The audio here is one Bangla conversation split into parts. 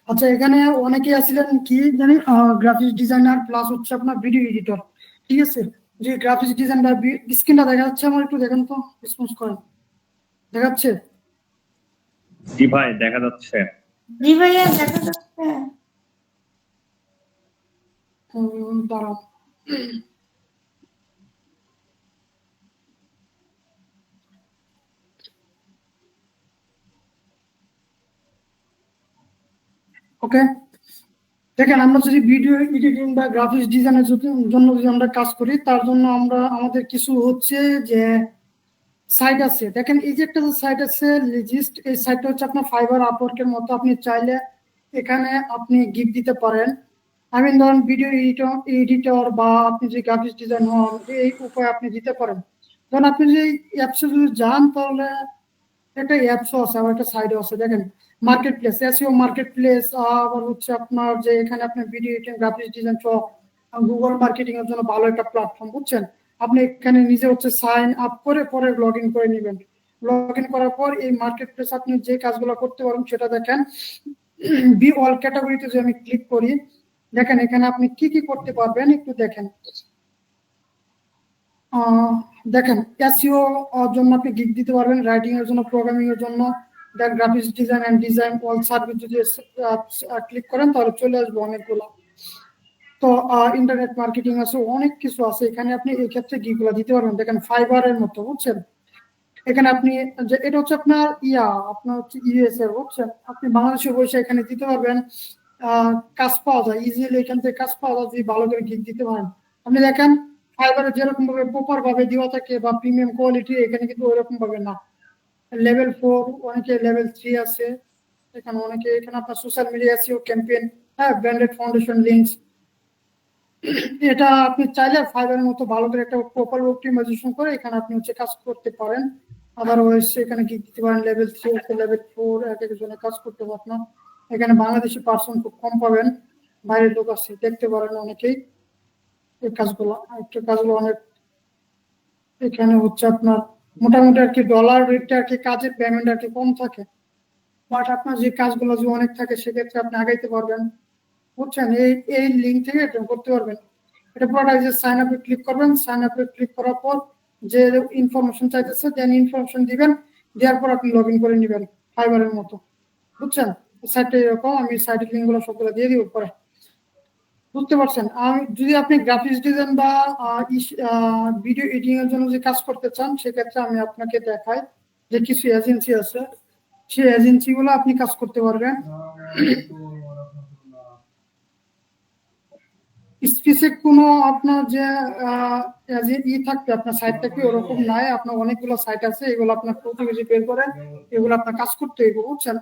আচ্ছা, এখানে অনেকেই আছিলেন কি জানি, গ্রাফিক্স ডিজাইনার প্লাস হচ্ছে আপনার ভিডিও এডিটর। ঠিক আছে, যে গ্রাফিক্স ডিজাইনার স্ক্রিনটা দেখা যাচ্ছে আমার, একটু দেখেন তো, রেসপন্স করেন। দেখাচ্ছে? জি ভাই, দেখা যাচ্ছে। জি ভাইয়া দেখা যাচ্ছে। দাঁড়াও। ওকে, দেখেন আমরা যদি ভিডিও এডিটিং বা গ্রাফিক্স ডিজাইনের জন্য যদি আমরা কাজ করি, তার জন্য আমাদের কিছু হচ্ছে যে সাইট আছে। দেখেন এই যে একটা সাইট আছে লিজিস্ট, এই সাইটটা হচ্ছে আপনার ফাইবার আপওয়ার্কের মতো। আপনি চাইলে এখানে আপনি গিফট দিতে পারেন। আমি ধরেন ভিডিও এডিটর বা আপনি যে গ্রাফিক্স ডিজাইন হন, এই উপায়ে আপনি দিতে পারেন। ধরেন আপনি যে অ্যাপসে যদি যান, তাহলে একটা অ্যাপসও আছে, আবার একটা সাইডও আছে। দেখেন market place, SEO market place, আবার হচ্ছে আপনার যে এখানে আপনি ভিডিও এডিটিং গ্রাফিক্স ডিজাইন সহ গুগল মার্কেটিং এর জন্য ভালো একটা প্ল্যাটফর্ম, বুঝছেন। আপনি এখানে নিজে হচ্ছে সাইন আপ করে পরে লগ ইন করে নেবেন। লগ ইন করার পর এই মার্কেট প্লেস আপনি যে কাজগুলো করতে পারেন সেটা দেখেন। বি অল ক্যাটাগরিতে যদি আমি ক্লিক করি, দেখেন এখানে আপনি কি কি করতে পারবেন একটু দেখেন। দেখেন এসইও জন্য আপনি গিগ দিতে পারবেন, রাইটিং এর জন্য, প্রোগ্রামিং এর জন্য, then graphics design and design all service যদি ক্লিক করেন তাহলে চলে আসবে অনেকগুলো। তো ইন্টারনেট মার্কেটিং আছে, অনেক কিছু আছে এখানে, আপনি এই ক্ষেত্রে গিগুলো দিতে পারবেন। দেখেন ফাইবারের মতো, বুঝছেন। এখানে আপনি যে এটা হচ্ছে আপনার আপনার হচ্ছে ইউএস এর, বুঝছেন। আপনি বাংলাদেশে বসে এখানে দিতে পারবেন। কাজ পাওয়া যায় ইজিলি, এখান থেকে কাজ পাওয়া যায় যদি ভালো করে গিগ দিতে পারেন। আপনি দেখেন ফাইবারে যেরকম ভাবে প্রপার ভাবে দেওয়া থাকে বা প্রিমিয়াম কোয়ালিটি, এখানে কিন্তু ওইরকম ভাবে না। লেভেল 4, অনেকে লেভেল 3 আছে। এখানে অনেকে, এখানে আপনার সোশ্যাল মিডিয়া এসইও ক্যাম্পেইন, হ্যাঁ, ব্র্যান্ডেড ফাউন্ডেশন লিঙ্কস। এটা আপনি চাইলে ফাইবারের মতো ভালো করে একটা প্রপার অপটিমাইজেশন করে এখানে আপনি হচ্ছে কাজ করতে পারেন। আদারওয়াইজ এখানে কি দিতে পারেন লেভেল 3 আছে, লেভেল 4, এক একজনে কাজ করতে পারেন না। এখানে বাংলাদেশি পার্সন খুব কম পাবেন, বাইরের লোক আছে, দেখতে পারেন অনেকেই এই কাজগুলো। একটা কাজগুলো অনেক, এখানে হচ্ছে আপনার মোটামুটি আর কি ডলার রেটটা আর কি, কাজের পেমেন্ট আর কি কম থাকে, বাট আপনার যে কাজগুলো যে অনেক থাকে সেক্ষেত্রে আপনি আগাইতে পারবেন, বুঝছেন। এই এই লিঙ্ক থেকে এটা করতে পারবেন। এটা পুরোটা যে সাইন আপে ক্লিক করবেন, সাইন আপে ক্লিক করার পর যে ইনফরমেশন চাইতেছে দেন ইনফরমেশন দিবেন, দেওয়ার পর আপনি লগ ইন করে নেবেন ফাইবারের মতো, বুঝছেন। সাইটটা এরকম, আমি সাইটের লিঙ্ক গুলো সবগুলো দিয়ে দিব পরে, বুঝতে পারছেন। আমি যদি আপনি গ্রাফিক্স ডিজাইন বা ভিডিও এডিটিং এর জন্য যে কাজ করতে চান, সেক্ষেত্রে আমি আপনাকে দেখাই যে কিছু এজেন্সি আছে, সেই এজেন্সি গুলো আপনি কাজ করতে পারবেন। স্পেসিফিক কোনো আপনার যে থাকবে আপনার সাইট থাকবে ওরকম নাই, আপনার অনেকগুলো সাইট আছে, এগুলো আপনার প্রতিবেশী বের করে এগুলো আপনার কাজ করতে হবে, বুঝছেন।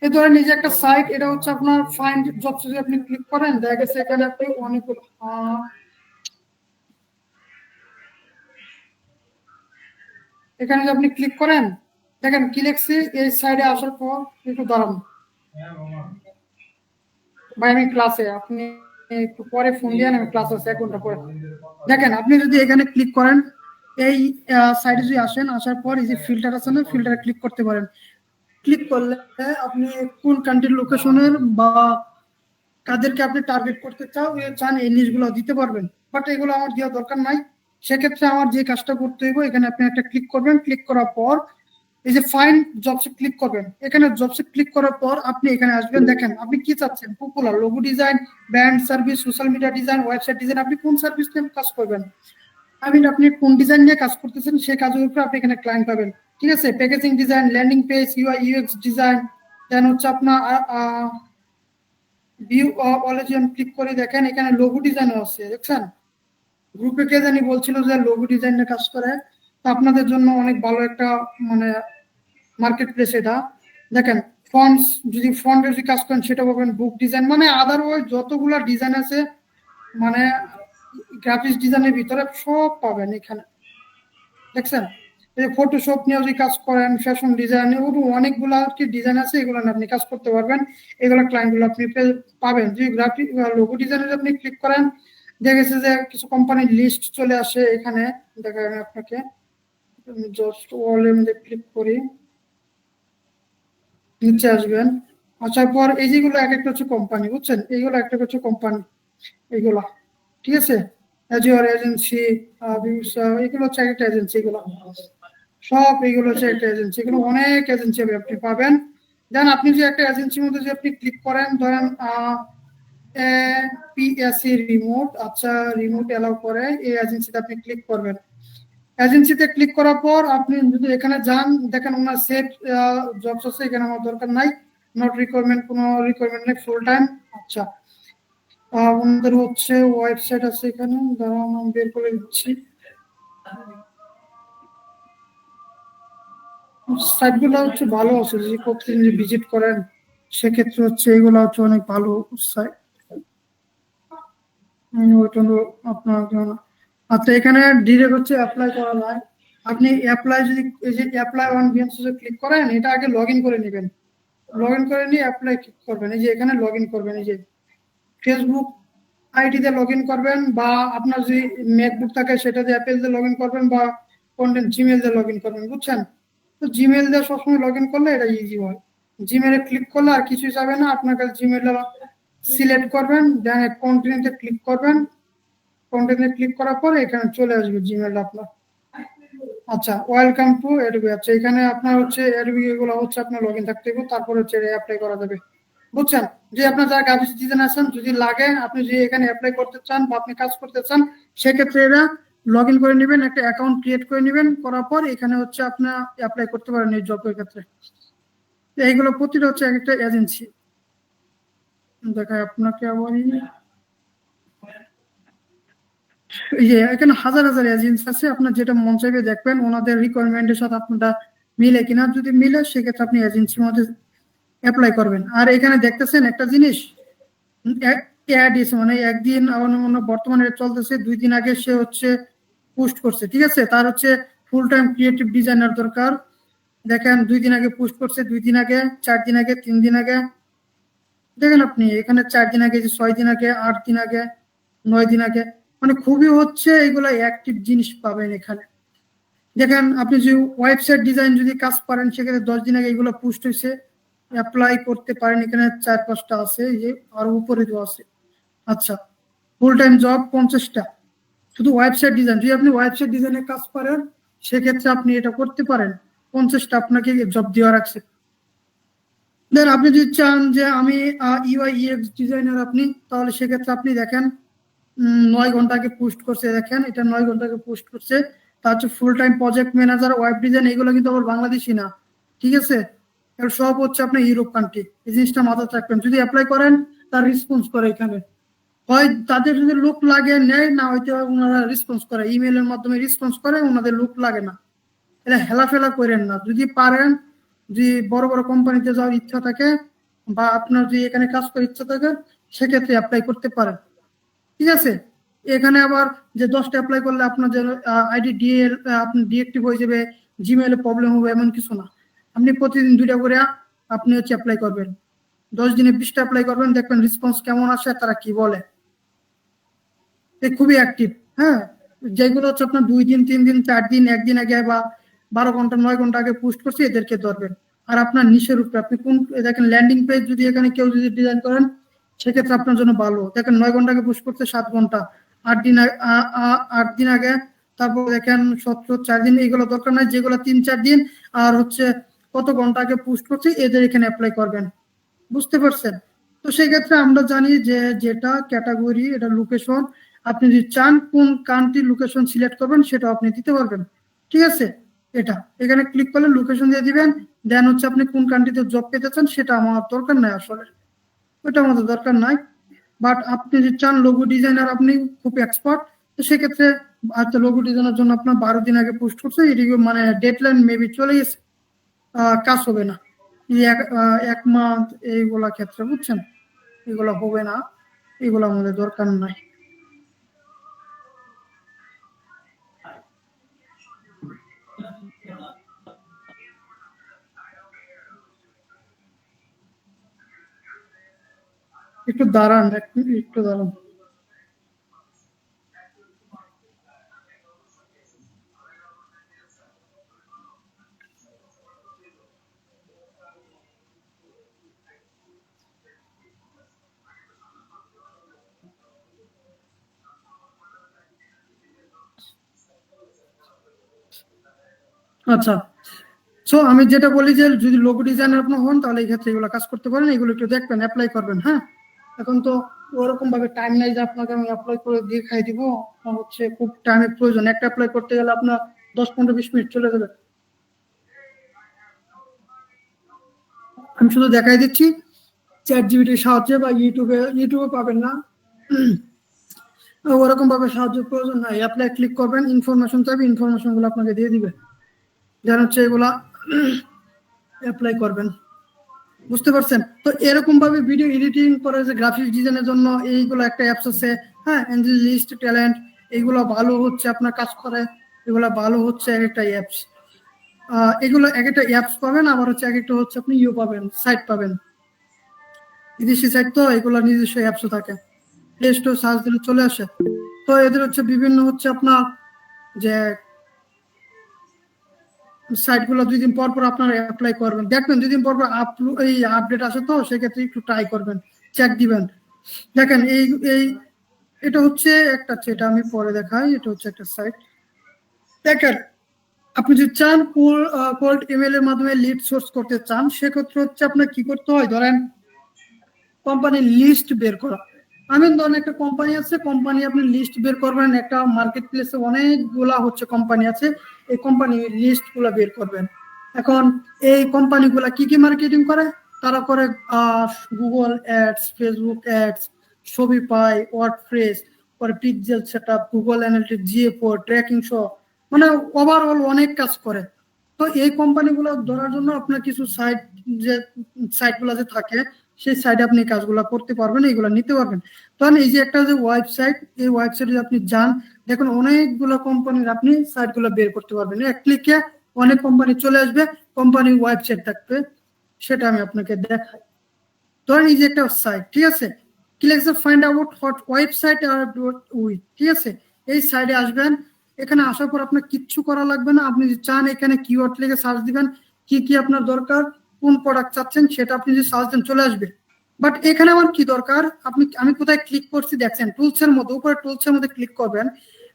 এই ধরেন নিজে একটা সাইট, এটা হচ্ছে আপনার ফাইন্ড জবস, যদি আপনি ক্লিক করেন দেখা গেছে এখানে আপনি অনেকগুলো এখানে যদি আপনি ক্লিক করেন, দেখেন কি লিখছি এই সাইডে আসার পর, একটু দাঁড়ান ভাই, আমি ক্লাসে, আপনি একটু পরে ফোন দিয়ে, আমি ক্লাস আছে 1 ঘন্টা পরে। দেখেন আপনি যদি এখানে ক্লিক করেন, এই সাইডে যদি আসেন, আসার পর এই যে ফিল্টার আছে না, ফিল্টারে ক্লিক করতে পারেন। ক্লিক করলে আপনি কোন কান্ট্রির লোকেশনের বা কাদেরকে আপনি টার্গেট করতে চান এই লিস্টগুলো দিতে পারবেন। বাট এগুলো আমার দেওয়ার দরকার নাই। সেক্ষেত্রে আমার যে কাজটা করতে হইব, এখানে আপনি একটা ক্লিক করবেন, ক্লিক করার পর এই যে ফাইন্ড জবসে ক্লিক করবেন। এখানে জবসে ক্লিক করার পর আপনি এখানে আসবেন, দেখেন আপনি কি চাচ্ছেন, popular, logo design, brand service, social media design, website design, আপনি কোন সার্ভিস নিয়ে কাজ করবেন, আপনি কোন ডিজাইন নিয়ে কাজ করতেছেন সেই কাজের উপরে আপনি এখানে ক্লায়েন্ট পাবেন। ঠিক আছে, packaging design, landing page, UI UX design, then হচ্ছে আপনার ভিউ অলে ক্লিক করে দেখেন এখানে লোগো ডিজাইনও আছে, দেখছেন। গ্রুপে কে জানি বলছিল যে লোগো ডিজাইনে কাজ করে, তো আপনাদের জন্য অনেক ভালো একটা মানে মার্কেট প্লেস এটা। দেখেন ফন্টস, যদি ফন্টে যদি কাজ করেন সেটা পাবেন, বুক ডিজাইন, মানে আদারওয়াইজ যতগুলা ডিজাইন আছে, মানে গ্রাফিক্স ডিজাইনের ভিতরে সব পাবেন এখানে, দেখছেন। এই ফটোশপ নিয়ে যদি কাজ করেন, ফ্যাশন ডিজাইন, অনেকগুলো আর কি ডিজাইন আছে, এগুলো আপনি কাজ করতে পারবেন। এগুলো ক্লায়েন্ট গুলো আপনি পাবেন। যদি গ্রাফিক লোগো ডিজাইনের আপনি ক্লিক করেন, দেখেছে যে কিছু কোম্পানির লিস্ট চলে আসে এখানে, দেখেন আপনাকে জাস্ট ওয়ালের মধ্যে ক্লিক করি, নিচে আসবেন, আসার পর এই যেগুলো এক একটা হচ্ছে কোম্পানি, বুঝছেন, এইগুলো একটা হচ্ছে কোম্পানি, এইগুলা, ঠিক আছে, অ্যাজিওর এজেন্সি, এগুলো হচ্ছে একটা এজেন্সি, এগুলো সব এগুলো হচ্ছে একটা এজেন্সি, এগুলো অনেক এজেন্সি আপনি পাবেন। দেন আপনি যে একটা এজেন্সির মধ্যে যে আপনি ক্লিক করেন, ধরেন পিএসসি রিমোট, আচ্ছা রিমোট এলাও করে এই এজেন্সিতে আপনি ক্লিক করবেন। এজেন্সিতে ক্লিক করার পর আপনি যদি এখানে যান, দেখেন ওনার সেট জবস আছে, এখানে আমার দরকার নাই, নট রিকোয়ারমেন্ট, কোনো রিকোয়ারমেন্ট নেই, ফুল টাইম। আচ্ছা, ওনাদের হচ্ছে ওয়েবসাইট আছে এখানে, দাঁড়ান আমি বের করে দিচ্ছি। সাইট গুলো হচ্ছে ভালো আছে, যদি প্রতিদিন যে ভিজিট করেন সেক্ষেত্রে হচ্ছে এগুলো হচ্ছে অনেক ভালো সাইট। ওইটা হলো আপনার জন্য। আচ্ছা, এখানে ডিরেক্ট হচ্ছে অ্যাপ্লাই করা যায়। আপনি অ্যাপ্লাই যদি এই যে অ্যাপ্লাই ওয়ান ভিএনসি ক্লিক করেন, এটা আগে লগ ইন করে নেবেন, লগ ইন করে নিয়ে অ্যাপ্লাই ক্লিক করবেন, এই যে এখানে লগ ইন করবেন, এই যে ফেসবুক আইডি দিয়ে লগ ইন করবেন, বা আপনার যদি ম্যাকবুক থাকে সেটা দিয়ে অ্যাপেল দিয়ে লগ ইন করবেন, বা কন্টেন্ট জিমেল দিয়ে লগ ইন করবেন, বুঝছেন। তো জিমেল দিয়ে সবসময় লগ ইন করলে এটা ইজি হয়। জিমেলে ক্লিক করলে আর কিছুই যাবে না, আপনাকে জিমেল সিলেক্ট করবেন, দেন কন্টিনিউতে ক্লিক করবেন, কন্টেন্টে ক্লিক করার পরে এখানে চলে আসবে জিমেল আপনার। আচ্ছা, ওয়েলকাম টু এডবি। আচ্ছা, এখানে আপনার হচ্ছে এডবি এগুলো হচ্ছে আপনার লগ ইন থাকতে হবে, তারপর হচ্ছে অ্যাপ্লাই করা যাবে, বুঝছেন। যে আপনার যারা গ্রাফিক্স ডিজাইন আছেন, যদি লাগে আপনি যদি এখানে অ্যাপ্লাই করতে চান বা আপনি কাজ করতে চান, সেক্ষেত্রে এরা লগ ইন করে নেবেন, একটা অ্যাকাউন্ট ক্রিয়েট করে নেবেন, করার পর এখানে হচ্ছে আপনার অ্যাপ্লাই করতে পারেন এই জবের ক্ষেত্রে। তো এইগুলো প্রতিটা হচ্ছে এক একটা এজেন্সি। দেখায় আপনাকে আবার এই যে এখানে হাজার হাজার এজেন্সি আছে, আপনার যেটা মন চাইবে দেখবেন ওনাদের রিকোয়ারমেন্টের সাথে আপনারটা মিলে কিনা, যদি মিলে সেক্ষেত্রে আপনি এজেন্সির মধ্যে অ্যাপ্লাই করবেন। আর এখানে দেখতেছেন একটা জিনিস, অ্যাড ইস মানে একদিন বর্তমানে চলতেছে, 2 দিন আগে সে হচ্ছে পোস্ট করছে, ঠিক আছে, তার হচ্ছে ফুল টাইম ক্রিয়েটিভ ডিজাইনার দরকার। দেখেন 2 দিন আগে পোস্ট করছে, 2 দিন আগে, 4 দিন আগে, 3 দিন আগে, দেখেন আপনি এখানে 4 দিন আগে, 6 দিন আগে, 8 দিন আগে, 9 দিন আগে, মানে খুবই হচ্ছে এগুলো অ্যাক্টিভ জিনিস পাবেন এখানে। দেখেন আপনি যদি ওয়েবসাইট ডিজাইন যদি কাজ পারেন, সেক্ষেত্রে 10 দিন আগে এগুলো পোস্ট হয়েছে, অ্যাপ্লাই করতে পারেন, এখানে 4-5টা আছে, এই যে আরো উপরে দেওয়া আছে। আচ্ছা, ফুল টাইম জব 50টা, শুধু ওয়েবসাইট ডিজাইন, যদি আপনি ওয়েবসাইট ডিজাইনের কাজ পারেন সেক্ষেত্রে আপনি এটা করতে পারেন, 50টা আপনাকে জব দেওয়া রাখছে। দেন আপনি যদি চান যে আমি ইউআই ইএক্স ডিজাইনার আপনি, তাহলে সেক্ষেত্রে আপনি দেখেন 9 ঘন্টা আগে পোস্ট করছে, দেখেন এটা 9 ঘন্টা আগে পোস্ট করছে। তার হচ্ছে full time project manager web design, এগুলো কিন্তু আবার বাংলাদেশি না, ঠিক আছে, এর সব হচ্ছে আপনার ইউরোপ কান্ট্রি। এই জিনিসটা মাথায় রাখবেন, যদি অ্যাপ্লাই করেন তার রেসপন্স করে এখানে, হয় তাদের যদি লোক লাগে নেয়, না হয়তো ওনারা রেসপন্স করে, ইমেলের মাধ্যমে রেসপন্স করে, ওনাদের লোক লাগে না। এটা হেলাফেলা করেন না, যদি পারেন, যদি বড় বড় কোম্পানিতে যাওয়ার ইচ্ছা থাকে বা আপনার যদি এখানে কাজ করার ইচ্ছা থাকে, সেক্ষেত্রে অ্যাপ্লাই করতে পারেন, ঠিক আছে। এখানে আবার যে 10টা অ্যাপ্লাই করলে আপনার যে আইডি ডিএল আপনি ডিএক্টিভ হয়ে যাবে, জিমেইলে প্রবলেম হবে, এমন কিছু না। আপনি প্রতিদিন 2টা করে আপনি হচ্ছে অ্যাপ্লাই করবেন, 10 দিনে 20টা অ্যাপ্লাই করবেন, দেখবেন রেসপন্স কেমন আসে, তারা কি বলে। খুবই অ্যাক্টিভ, হ্যাঁ। যেগুলো হচ্ছে আপনার 2 দিন, 3 দিন, 4 দিন, একদিন আগে বা 12 ঘন্টা, 9 ঘন্টা আগে পোস্ট করছে, এদেরকে ধরবেন। আর আপনার নিশের উপরে আপনি কোন, দেখেন ল্যান্ডিং পেজ যদি এখানে কেউ যদি ডিজাইন করেন, সেক্ষেত্রে আপনার জন্য ভালো। দেখেন 9 ঘন্টা আগে পোস্ট করছে, 7 ঘন্টা, 8 দিন, 8 দিন আগে, তারপর দেখেন 4 দিন, এগুলো দরকার নাই, যেগুলো 3-4 দিন আর হচ্ছে কত ঘন্টা আগে পোস্ট করছে, এদের এখানে অ্যাপ্লাই করবেন, বুঝতে পারছেন। তো সেই ক্ষেত্রে আমরা জানি যে যেটা ক্যাটাগরি, এটা লোকেশন, আপনি যদি চান কোন কান্ট্রি লোকেশন সিলেক্ট করবেন সেটা আপনি দিতে পারবেন, ঠিক আছে। এটা এখানে ক্লিক করলে লোকেশন দিয়ে দিবেন, দেন হচ্ছে আপনি কোন কান্ট্রিতে জব পেতে চান সেটা আমার দরকার নাই, আসলে ওটা আমাদের দরকার নাই। বাট আপনি যদি চান লোগো ডিজাইনার, আপনি খুব এক্সপার্ট, তো সেক্ষেত্রে আচ্ছা লোগো ডিজাইনের জন্য আপনার 12 দিন আগে পোস্ট করছে, এদিকে মানে ডেডলাইন মেবি চলে গেছে, কাজ হবে না, এই 1 মান্থ, এইগুলা ক্ষেত্রে, বুঝছেন, এগুলো হবে না, এগুলো আমাদের দরকার নাই। একটু দাঁড়ান, একটু দাঁড়ান। আচ্ছা, সো আমি যেটা বলি যে যদি লোগো ডিজাইনার আপনি হন তাহলে এই ক্ষেত্রে এগুলো কাজ করতে পারেন, এগুলো একটু দেখবেন, অ্যাপ্লাই করবেন। হ্যাঁ, এখন তো ওরকম ভাবে টাইম নাই যে আপনাকে আমি অ্যাপ্লাই করে দিয়ে খাই দিব। হচ্ছে খুব টাইমের প্রয়োজন, একটা অ্যাপ্লাই করতে গেলে আপনার 10-15-20 মিনিট চলে যাবে। আমি শুধু দেখাই দিচ্ছি চ্যাট জিপিটির সাহায্যে, বা ইউটিউবে পাবেন না, ওরকম ভাবে সাহায্য প্রয়োজন নাই। অ্যাপ্লাই ক্লিক করবেন, ইনফরমেশন চাইবে, ইনফরমেশন গুলো আপনাকে দিয়ে দিবে, যেন হচ্ছে এগুলা অ্যাপ্লাই করবেন। বুঝতে পারছেন? তো এরকম ভাবে ভিডিও এডিটিং করে যে গ্রাফিক্স ডিজাইনের জন্য এইগুলো একটা অ্যাপস আছে। হ্যাঁ, এঞ্জেল লিস্ট, ট্যালেন্ট, এগুলো ভালো হচ্ছে আপনার কাজ করে, এগুলো ভালো হচ্ছে এক একটা অ্যাপস। এগুলো এক একটা অ্যাপস পাবেন, আবার হচ্ছে এক একটা হচ্ছে আপনি পাবেন, সাইট পাবেন, বিদেশি সাইট, তো এগুলো নিজস্ব অ্যাপসও থাকে, প্লে স্টোর সার্চ দিলে চলে আসে। তো এদের হচ্ছে বিভিন্ন হচ্ছে আপনার যে সাইটগুলো 2 দিন পর পর আপনারা অ্যাপ্লাই করবেন, দেখবেন 2 দিন পর পর এই আপডেট আসে, তো সেক্ষেত্রে একটু ট্রাই করবেন, চেক দিবেন। দেখেন এই এই এটা হচ্ছে একটা, এটা আমি পরে দেখাই, এটা হচ্ছে একটা সাইট। দেখেন আপনি যদি চান কোল্ড ইমেল এর মাধ্যমে লিড সোর্স করতে চান, সেক্ষেত্রে হচ্ছে আপনার কি করতে হয়, ধরেন কোম্পানির লিস্ট বের করা। আমি ধরেন একটা কোম্পানি আছে, কোম্পানি আপনি লিস্ট বের করবেন, একটা মার্কেট প্লেসে অনেকগুলা হচ্ছে কোম্পানি আছে, এই কোম্পানি লিস্ট গুলা বের করবেন। এখন এই কোম্পানিগুলা কি কি মার্কেটিং করে, তারা করে Google ads, Facebook ads, Shopify, WordPress, পরে pixel setup, Google analytics, GA4, tracking সহ, মানে ওভারঅল অনেক কাজ করে। তো এই কোম্পানিগুলো ধরার জন্য আপনার কিছু সাইট, যে সাইটগুলো যে থাকে, সেই সাইটে আপনি কাজগুলো করতে পারবেন, এইগুলো নিতে পারবেন। তখন এই যে একটা যে ওয়েবসাইট, এই ওয়েবসাইটে আপনি যান, দেখুন অনেকগুলো কোম্পানির আপনি সাইটগুলো বের করতে পারবেন, এক ক্লিকে অনেক কোম্পানি চলে আসবে, কোম্পানির ওয়েবসাইট থাকবে, সেটা আমি আপনাকে দেখাই। ধরেন এই যে একটা সাইট, ঠিক আছে, click find out hot website আর উইথ, ঠিক আছে, এই সাইটে আসবেন। এখানে আসার পর আপনার কিচ্ছু করা লাগবে না, আপনি যদি চান এখানে কিওয়ার্ড লিখে সার্চ দিবেন, কি কি আপনার দরকার, কোন প্রোডাক্ট চাচ্ছেন, সেটা আপনি যদি সার্চ দেন চলে আসবে। বাট এখানে আমার কি দরকার, আমি কোথায় ক্লিক করছি দেখছেন, টুলস এর মধ্যে, উপরে টুলস এর মধ্যে ক্লিক করবেন।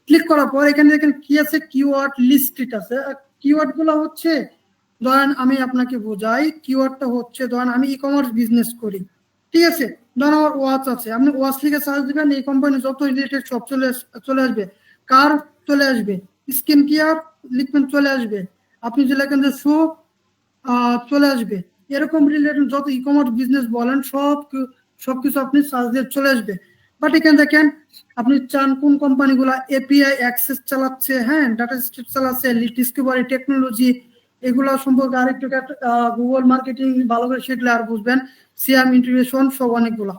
ক্লিক করার পর এখানে দেখেন কি আছে, কিওয়ার্ড লিস্ট আছে। কিওয়ার্ড গুলো হচ্ছে, ধরেন আমি আপনাকে বোঝাই, কিওয়ার্ডটা হচ্ছে, ধরেন আমি ই কমার্স বিজনেস করি, ঠিক আছে, ধরেন আমার ওয়াচ আছে, আপনি ওয়াচ লিখে সার্চ দিবেন, এই কোম্পানি যত রিলেটেড সব চলে আসবে। কার চলে আসবে, স্কিন কেয়ার লিখবেন চলে আসবে, আপনি যে লেখেন যে শু চলে আসবে। এরকম রিলেটেড যত ই কমার্স বিজনেস বলেন সবকিছু আপনি সার্চ দিয়ে চলে আসবে। বাট এখানে দেখেন আপনি চান কোন কোম্পানিগুলা এপিআই অ্যাক্সেস চালাচ্ছে, হ্যাঁ, ডাটা স্ট্রিপ চালাচ্ছে, ডিসকভারি টেকনোলজি, এগুলো সম্পর্কে আরেকটু গুগল মার্কেটিং ভালো করে শিখলে আর বুঝবেন, সিএম ইন্টিগ্রেশন সব অনেকগুলো।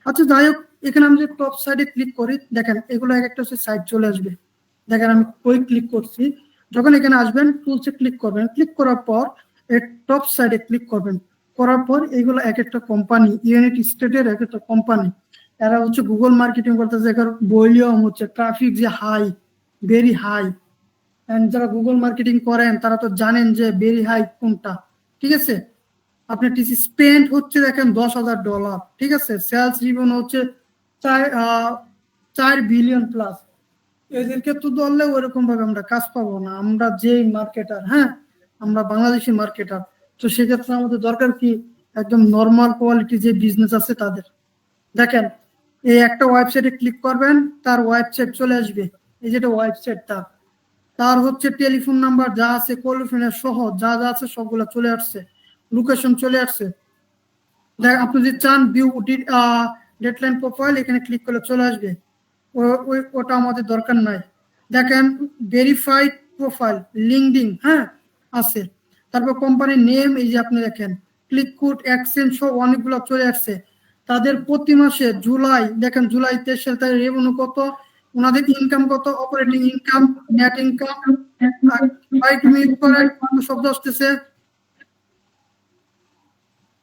আচ্ছা যাই হোক, এখানে আমি যে টপ সাইডে ক্লিক করি, দেখেন এগুলো এক একটা হচ্ছে সাইট চলে আসবে। দেখেন আমি ওই ক্লিক করছি, যখন এখানে আসবেন টুলসে ক্লিক করবেন, ক্লিক করার পর টপ সাইডে ক্লিক করবেন, করার পর এইগুলো এক একটা কোম্পানি, ইউনাইটেড স্টেটের এক একটা কোম্পানি, এরা হচ্ছে গুগল মার্কেটিং করতেছে, এখানে ভলিউম হচ্ছে, ট্রাফিক যে হাই, ভেরি হাই। যারা গুগল মার্কেটিং করেন তারা তো জানেন যে ভেরি হাই কোনটা, ঠিক আছে। আপনার টিসি স্পেন্ড হচ্ছে দেখেন $10,000, ঠিক আছে, সেলস রিভিনিউ হচ্ছে 4 বিলিয়ন প্লাস। এদেরকে তো ধরলে ওরকম ভাবে আমরা কাজ পাবো না, আমরা যে মার্কেটার, হ্যাঁ, আমরা বাংলাদেশি মার্কেটার, তো সেক্ষেত্রে আমাদের দরকার কি, একদম নর্মাল কোয়ালিটি যে বিজনেস আছে তাদের। দেখেন এই একটা ওয়েবসাইটে ক্লিক করবেন, তার ওয়েবসাইট চলে আসবে, এই যেটা ওয়েবসাইট তার হচ্ছে টেলিফোন নাম্বার যা আছে, কলিফোনের সহ যা যা আছে সবগুলো চলে আসছে, লোকেশন চলে আসছে। দেখ আপনি যদি চান ভিউ ডেডলাইন প্রোফাইল, এখানে ক্লিক করলে চলে আসবে, ওটা আমাদের দরকার নাই। দেখেন ভেরিফাইড প্রোফাইল, লিঙ্কডিন, হ্যাঁ আছে, তারপর কোম্পানির নেম, এই যে আপনি দেখেন ক্লিক কোড, অ্যাকসেন্ট সহ অনেকগুলো চলে আসছে। তাদের প্রতি মাসে জুলাই, দেখেন জুলাই 23 সালে তাদের রেভিনিউ কত, ওনাদের ইনকাম কত, অপারেটিং ইনকাম, নেট ইনকাম, শব্দ আসতেছে।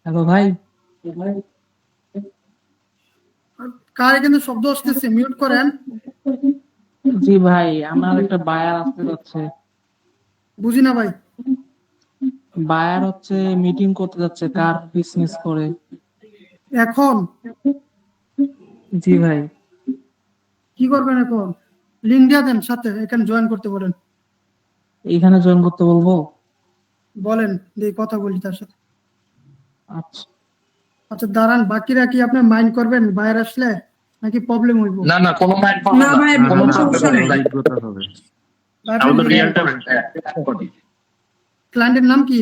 হ্যালো ভাই, কার কিন্তু শব্দ আসতেছে, মিউট করেন। জি ভাই, আমার একটা বায়ার আসতে যাচ্ছে। বুঝি না ভাই। বায়ার হচ্ছে মিটিং করতে যাচ্ছে, কার বিজনেস করে। এখন জি ভাই। কি করবেন এখন, লিঙ্ক দিয়ে দেন সাথে, এখানে জয়েন করতে বলেন। এইখানে জয়েন করতে বলবো? বলেন, দিয়ে কথা বলি তার সাথে। আচ্ছা আচ্ছা দাঁড়ান, বাকিরা কি আপনি মাইন্ড করবেন বাইরে আসলে নাকি প্রবলেম হইব? না না কোনো মাইন্ড করো না না, ভাই, কোনো কোনো সমস্যা সমস্যা নেই। নেই। আমাদের রিয়েল টাইম ক্লায়েন্টের নাম কি?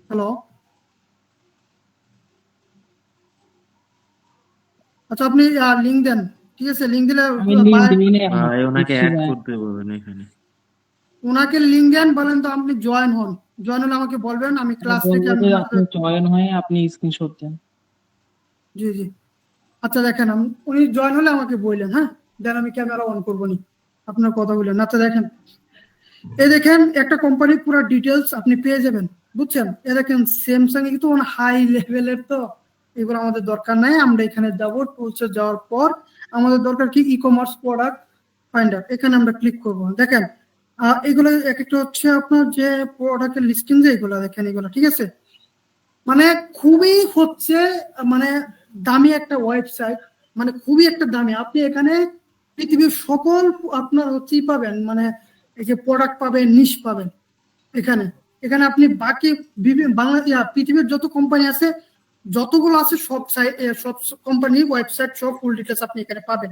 হ্যালো, আচ্ছা আপনি লিঙ্ক দেন, ঠিক আছে? লিঙ্ক দিলে আমি লিঙ্ক দিই না এখন। ওনাকে দিচ্ছি অ্যাড ভাই। করতে বলবেন এখানে। ওনাকে লিঙ্ক দেন, বলেন তো আপনি জয়েন হন। জয়েন হলে আমাকে বলবেন, আমি ক্লাস থেকে বলবো যে আপনি জয়েন হয়ে আপনি স্ক্রিনশট দেন। জি জি। আচ্ছা দেখেন, উনি জয়েন হলে আমাকে বললেন, হ্যাঁ দেন আমি ক্যামেরা অন করবো নি, আপনার কথা বললেন। আচ্ছা দেখেন, এই দেখেন একটা কোম্পানির পুরো ডিটেলস আপনি পেয়ে যাবেন, বুঝছেন? এ দেখেন স্যামসাং কিন্তু হাই লেভেলের, তো এগুলো আমাদের দরকার নাই। আমরা এখানে যাব, টুলসে যাওয়ার পর আমাদের দরকার কি ই কমার্স প্রোডাক্ট ফাইন্ডার, এখানে আমরা ক্লিক করব। দেখেন এগুলো এক একটা হচ্ছে আপনার যে প্রোডাক্টের লিস্টিং, যে এগুলো দেখেন, এগুলো ঠিক আছে, মানে খুবই হচ্ছে মানে দামি একটা ওয়েবসাইট, মানে খুবই একটা দামি। আপনি এখানে পৃথিবীর সকল আপনার হচ্ছে পাবেন, মানে এই যে প্রোডাক্ট পাবেন, নিশ পাবেন এখানে। এখানে আপনি বাকি পৃথিবীর যত কোম্পানি আছে, যতগুলো আছে সব সব কোম্পানির ওয়েবসাইট, সব ফুল ডিটেলস আপনি এখানে পাবেন।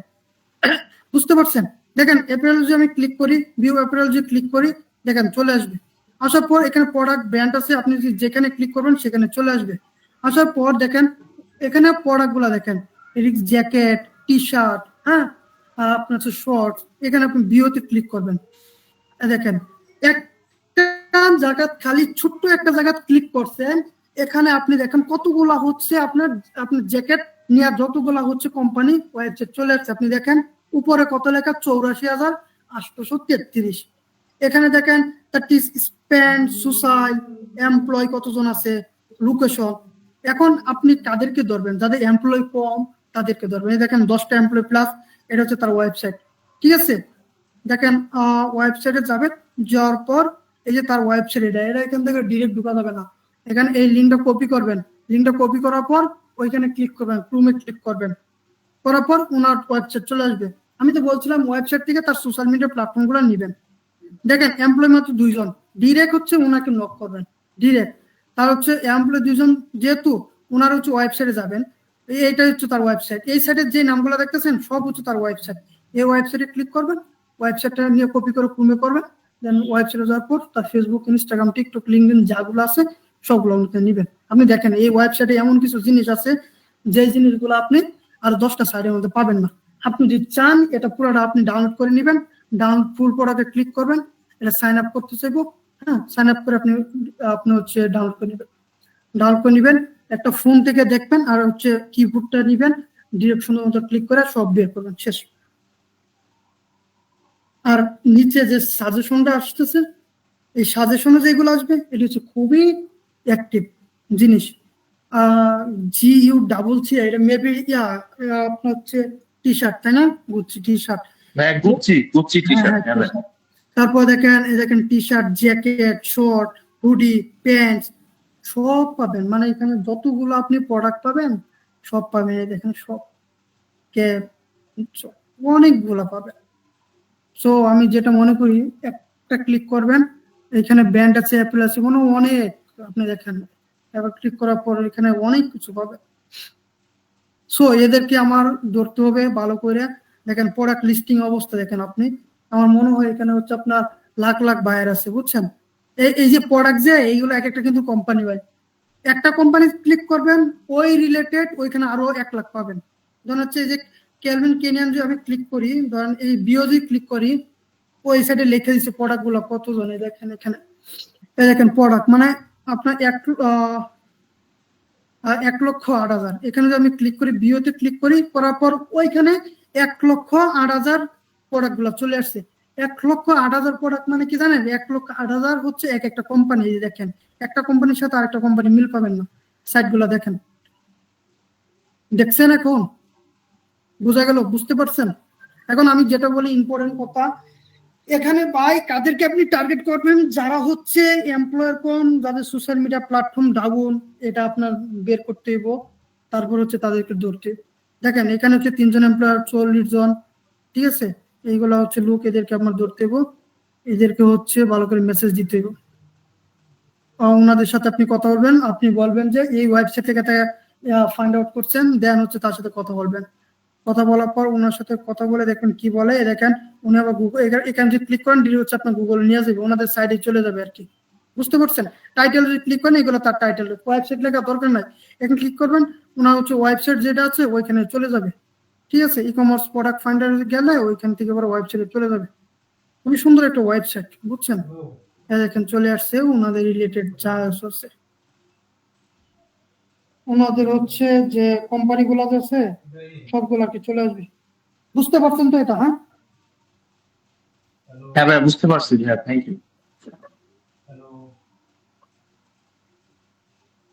বুঝতে পারছেন? দেখেন অ্যাপারেল যদি আমি ক্লিক করি, ভিউ অ্যাপারেল যদি ক্লিক করি, দেখেন চলে আসবে। আসার পর এখানে প্রোডাক্ট ব্র্যান্ড আছে, আপনি যেখানে ক্লিক করবেন সেখানে চলে আসবে। আসার পর দেখেন এখানে প্রোডাক্ট গুলা দেখেন, জ্যাকেট, টি শার্ট, হ্যাঁ আপনার হচ্ছে শর্টস, এখানে আপনি ভিউতে ক্লিক করবেন। দেখেন একটা জায়গা, খালি ছোট্ট একটা জায়গা ক্লিক করছেন, এখানে আপনি দেখেন কতগুলা হচ্ছে আপনার জ্যাকেট নিয়ে যতগুলা হচ্ছে কোম্পানি ওয়েবসাইট চলে আসছে। আপনি দেখেন উপরে কত লেখা, 84,833। এখানে দেখেন that is spend, suicide, employ কতজন আছে, লোকেশন। এখন আপনি কাদেরকে ধরবেন? যাদের এমপ্লয় কম তাদেরকে ধরবেন। এই দেখেন 10টা এমপ্লয় প্লাস, এটা হচ্ছে তার ওয়েবসাইট, ঠিক আছে? দেখেন ওয়েবসাইটে যাবেন, যাওয়ার পর এই যে তার ওয়েবসাইট, এটা এখান থেকে ডিরেক্ট ঢুকা যাবে না। এখানে এই লিঙ্কটা কপি করবেন, লিঙ্কটা কপি করার পর ওইখানে ক্লিক করবেন, ক্রোমে ক্লিক করবেন, করার পর ওনার ওয়েবসাইট চলে আসবে। আমি তো বলছিলাম ওয়েবসাইট থেকে তার সোশ্যাল মিডিয়া প্ল্যাটফর্ম গুলো নেবেন। দেখেন এমপ্লয় মাত্র 2 জন, ডিরেক্ট হচ্ছে ওনাকে নক করবেন ডিরেক্ট। তার হচ্ছে এমপ্লয় 2 জন, যেহেতু ওনার হচ্ছে ওয়েবসাইটে যাবেন, এইটা হচ্ছে তার ওয়েবসাইট। এই সাইটের যে নামগুলো দেখতেছেন সব হচ্ছে তার ওয়েবসাইট। এই ওয়েবসাইটে ক্লিক করবেন, ওয়েবসাইটটা নিয়ে কপি করে ক্রোমে করবেন, দেন ওয়েবসাইটে যাওয়ার পর তার ফেসবুক, ইনস্টাগ্রাম, টিকটক, লিঙ্কডইন যাগুলো আছে সবগুলো আপনি নেবেন। আপনি দেখেন এই ওয়েবসাইটে এমন কিছু জিনিস আছে যে জিনিসগুলো আপনি আর 10টা সাইটের মধ্যে পাবেন না। আপনি যদি চান এটা পুরোটা আপনি ডাউনলোড করে নেবেন, ডাউন ফুল প্রোডাক্টে ক্লিক করবেন, এটা সাইন আপ করতে চাইবো, হ্যাঁ সাইন আপ করে আপনি হচ্ছে ডাউনলোড করে নেবেন। ডাউনলোড করে নেবেন, একটা ফোন থেকে দেখবেন, আর হচ্ছে কিবোর্ডটা নেবেন, ডিরেকশনের মতো ক্লিক করে সব বের করবেন, শেষ। আর নিচে যে সাজেশনটা আসতেছে, এই সাজেশনে যেগুলো আসবে এটি হচ্ছে খুবই অ্যাক্টিভ জিনিস। GUCC, এটা মেবি আপনার হচ্ছে টি শার্ট, তাই না? গুচ্ছি টি শার্ট, গুচ্ছি টি শার্ট। তারপর দেখেন T shirt, jacket, short, hoodie, pant সব পাবেন। মানে এখানে যতগুলো আপনি প্রোডাক্ট পাবেন সব পাবেন। এই দেখেন সব ক্যাপ, অনেকগুলো পাবেন। সো আমি যেটা মনে করি, একটা ক্লিক করবেন, এখানে ব্র্যান্ড আছে, অ্যাপেল আছে, কোনো অনেক আপনি দেখেন, এবার ক্লিক করার পর এখানে অনেক কিছু পাবেন। সো এদেরকে আমার ধরতে হবে ভালো করে। দেখেন প্রোডাক্ট লিস্টিং অবস্থা দেখেন আপনি, আমার মনে হয় এখানে হচ্ছে আপনার লাখ লাখ বায়ার আছে, বুঝছেন? এই যে প্রোডাক্ট যে এইগুলো এক একটা কিন্তু কোম্পানি ভাই, একটা কোম্পানি ক্লিক করবেন ওই রিলেটেড ওইখানে আরো 1 লাখ পাবেন। ধরুন হচ্ছে এই যে ক্যালভিন কেনিয়ান, যে আমি ক্লিক করি, ধরেন এই বিওজি ক্লিক করি, ওই সাইডে লিখে দিচ্ছে প্রোডাক্ট গুলো কতজনে, দেখেন এখানে এই দেখেন প্রোডাক্ট, মানে আপনার 1,08,000। এখানে যদি আমি ক্লিক করি, বিওতে ক্লিক করি, করার পর ওইখানে 1,08,000 প্রোডাক্ট গুলো চলে আসছে। 1,08,000 প্রোডাক্ট মানে কি জানেন? 1,08,000 হচ্ছে এক একটা কোম্পানি। দেখেন একটা কোম্পানির সাথে আরেকটা কোম্পানি মিল পাবেন না। সাইট গুলো দেখেন, দেখছেন? এখন বোঝা গেল? বুঝতে পারছেন? এখন আমি যেটা বলি ইম্পর্টেন্ট কথা, এখানে ভাই কাদেরকে আপনি টার্গেট করবেন? যারা হচ্ছে এমপ্লয়ার কম, যাদের সোশ্যাল মিডিয়া প্ল্যাটফর্ম ডাউন, এটা আপনার বের করতে হইব। তারপর হচ্ছে তাদেরকে ধরতে। দেখেন এখানে হচ্ছে 3 জন এমপ্লয়ার, 40 জন, ঠিক আছে? এইগুলা হচ্ছে লোক, এদেরকে আপনার ধরতে হইব। এদেরকে হচ্ছে ভালো করে মেসেজ দিতে হবে। ওনাদের সাথে আপনি কথা বলবেন, আপনি বলবেন যে এই ওয়েবসাইট থেকে ফাইন্ড আউট করছেন, দেন হচ্ছে তার সাথে কথা বলবেন। কথা বলার পর ওনার সাথে কথা বলে দেখবেন কি বলে। দেখেন উনি আবার গুগল এখানে যদি ক্লিক করেন ডিরেক্ট হচ্ছে আপনার গুগল নিয়ে যাবে, ওনাদের সাইডে চলে যাবে আর কি। বুঝতে পারছেন? টাইটেল যদি ক্লিক করেন এগুলো তার টাইটেল, ওয়েবসাইট লেখা দরকার নাই। এখন ক্লিক করবেন, ওনার হচ্ছে ওয়েবসাইট যেটা আছে ওইখানে চলে যাবে। ঠিক আছে, ই কমার্স প্রোডাক্ট ফাইন্ডার গেলে ওইখান থেকে আবার ওয়েবসাইটে চলে যাবে। খুবই সুন্দর একটা ওয়েবসাইট, বুঝছেন? দেখেন চলে আসছে ওনাদের রিলেটেড যা আছে, ওনাদের হচ্ছে যে কোম্পানিগুলো আছে সবগুলা কি চলে আসবে। বুঝতে পারছেন তো এটা? হ্যাঁ হ্যাঁ ভাই বুঝতে পারছি, হ্যাঁ থ্যাংক ইউ।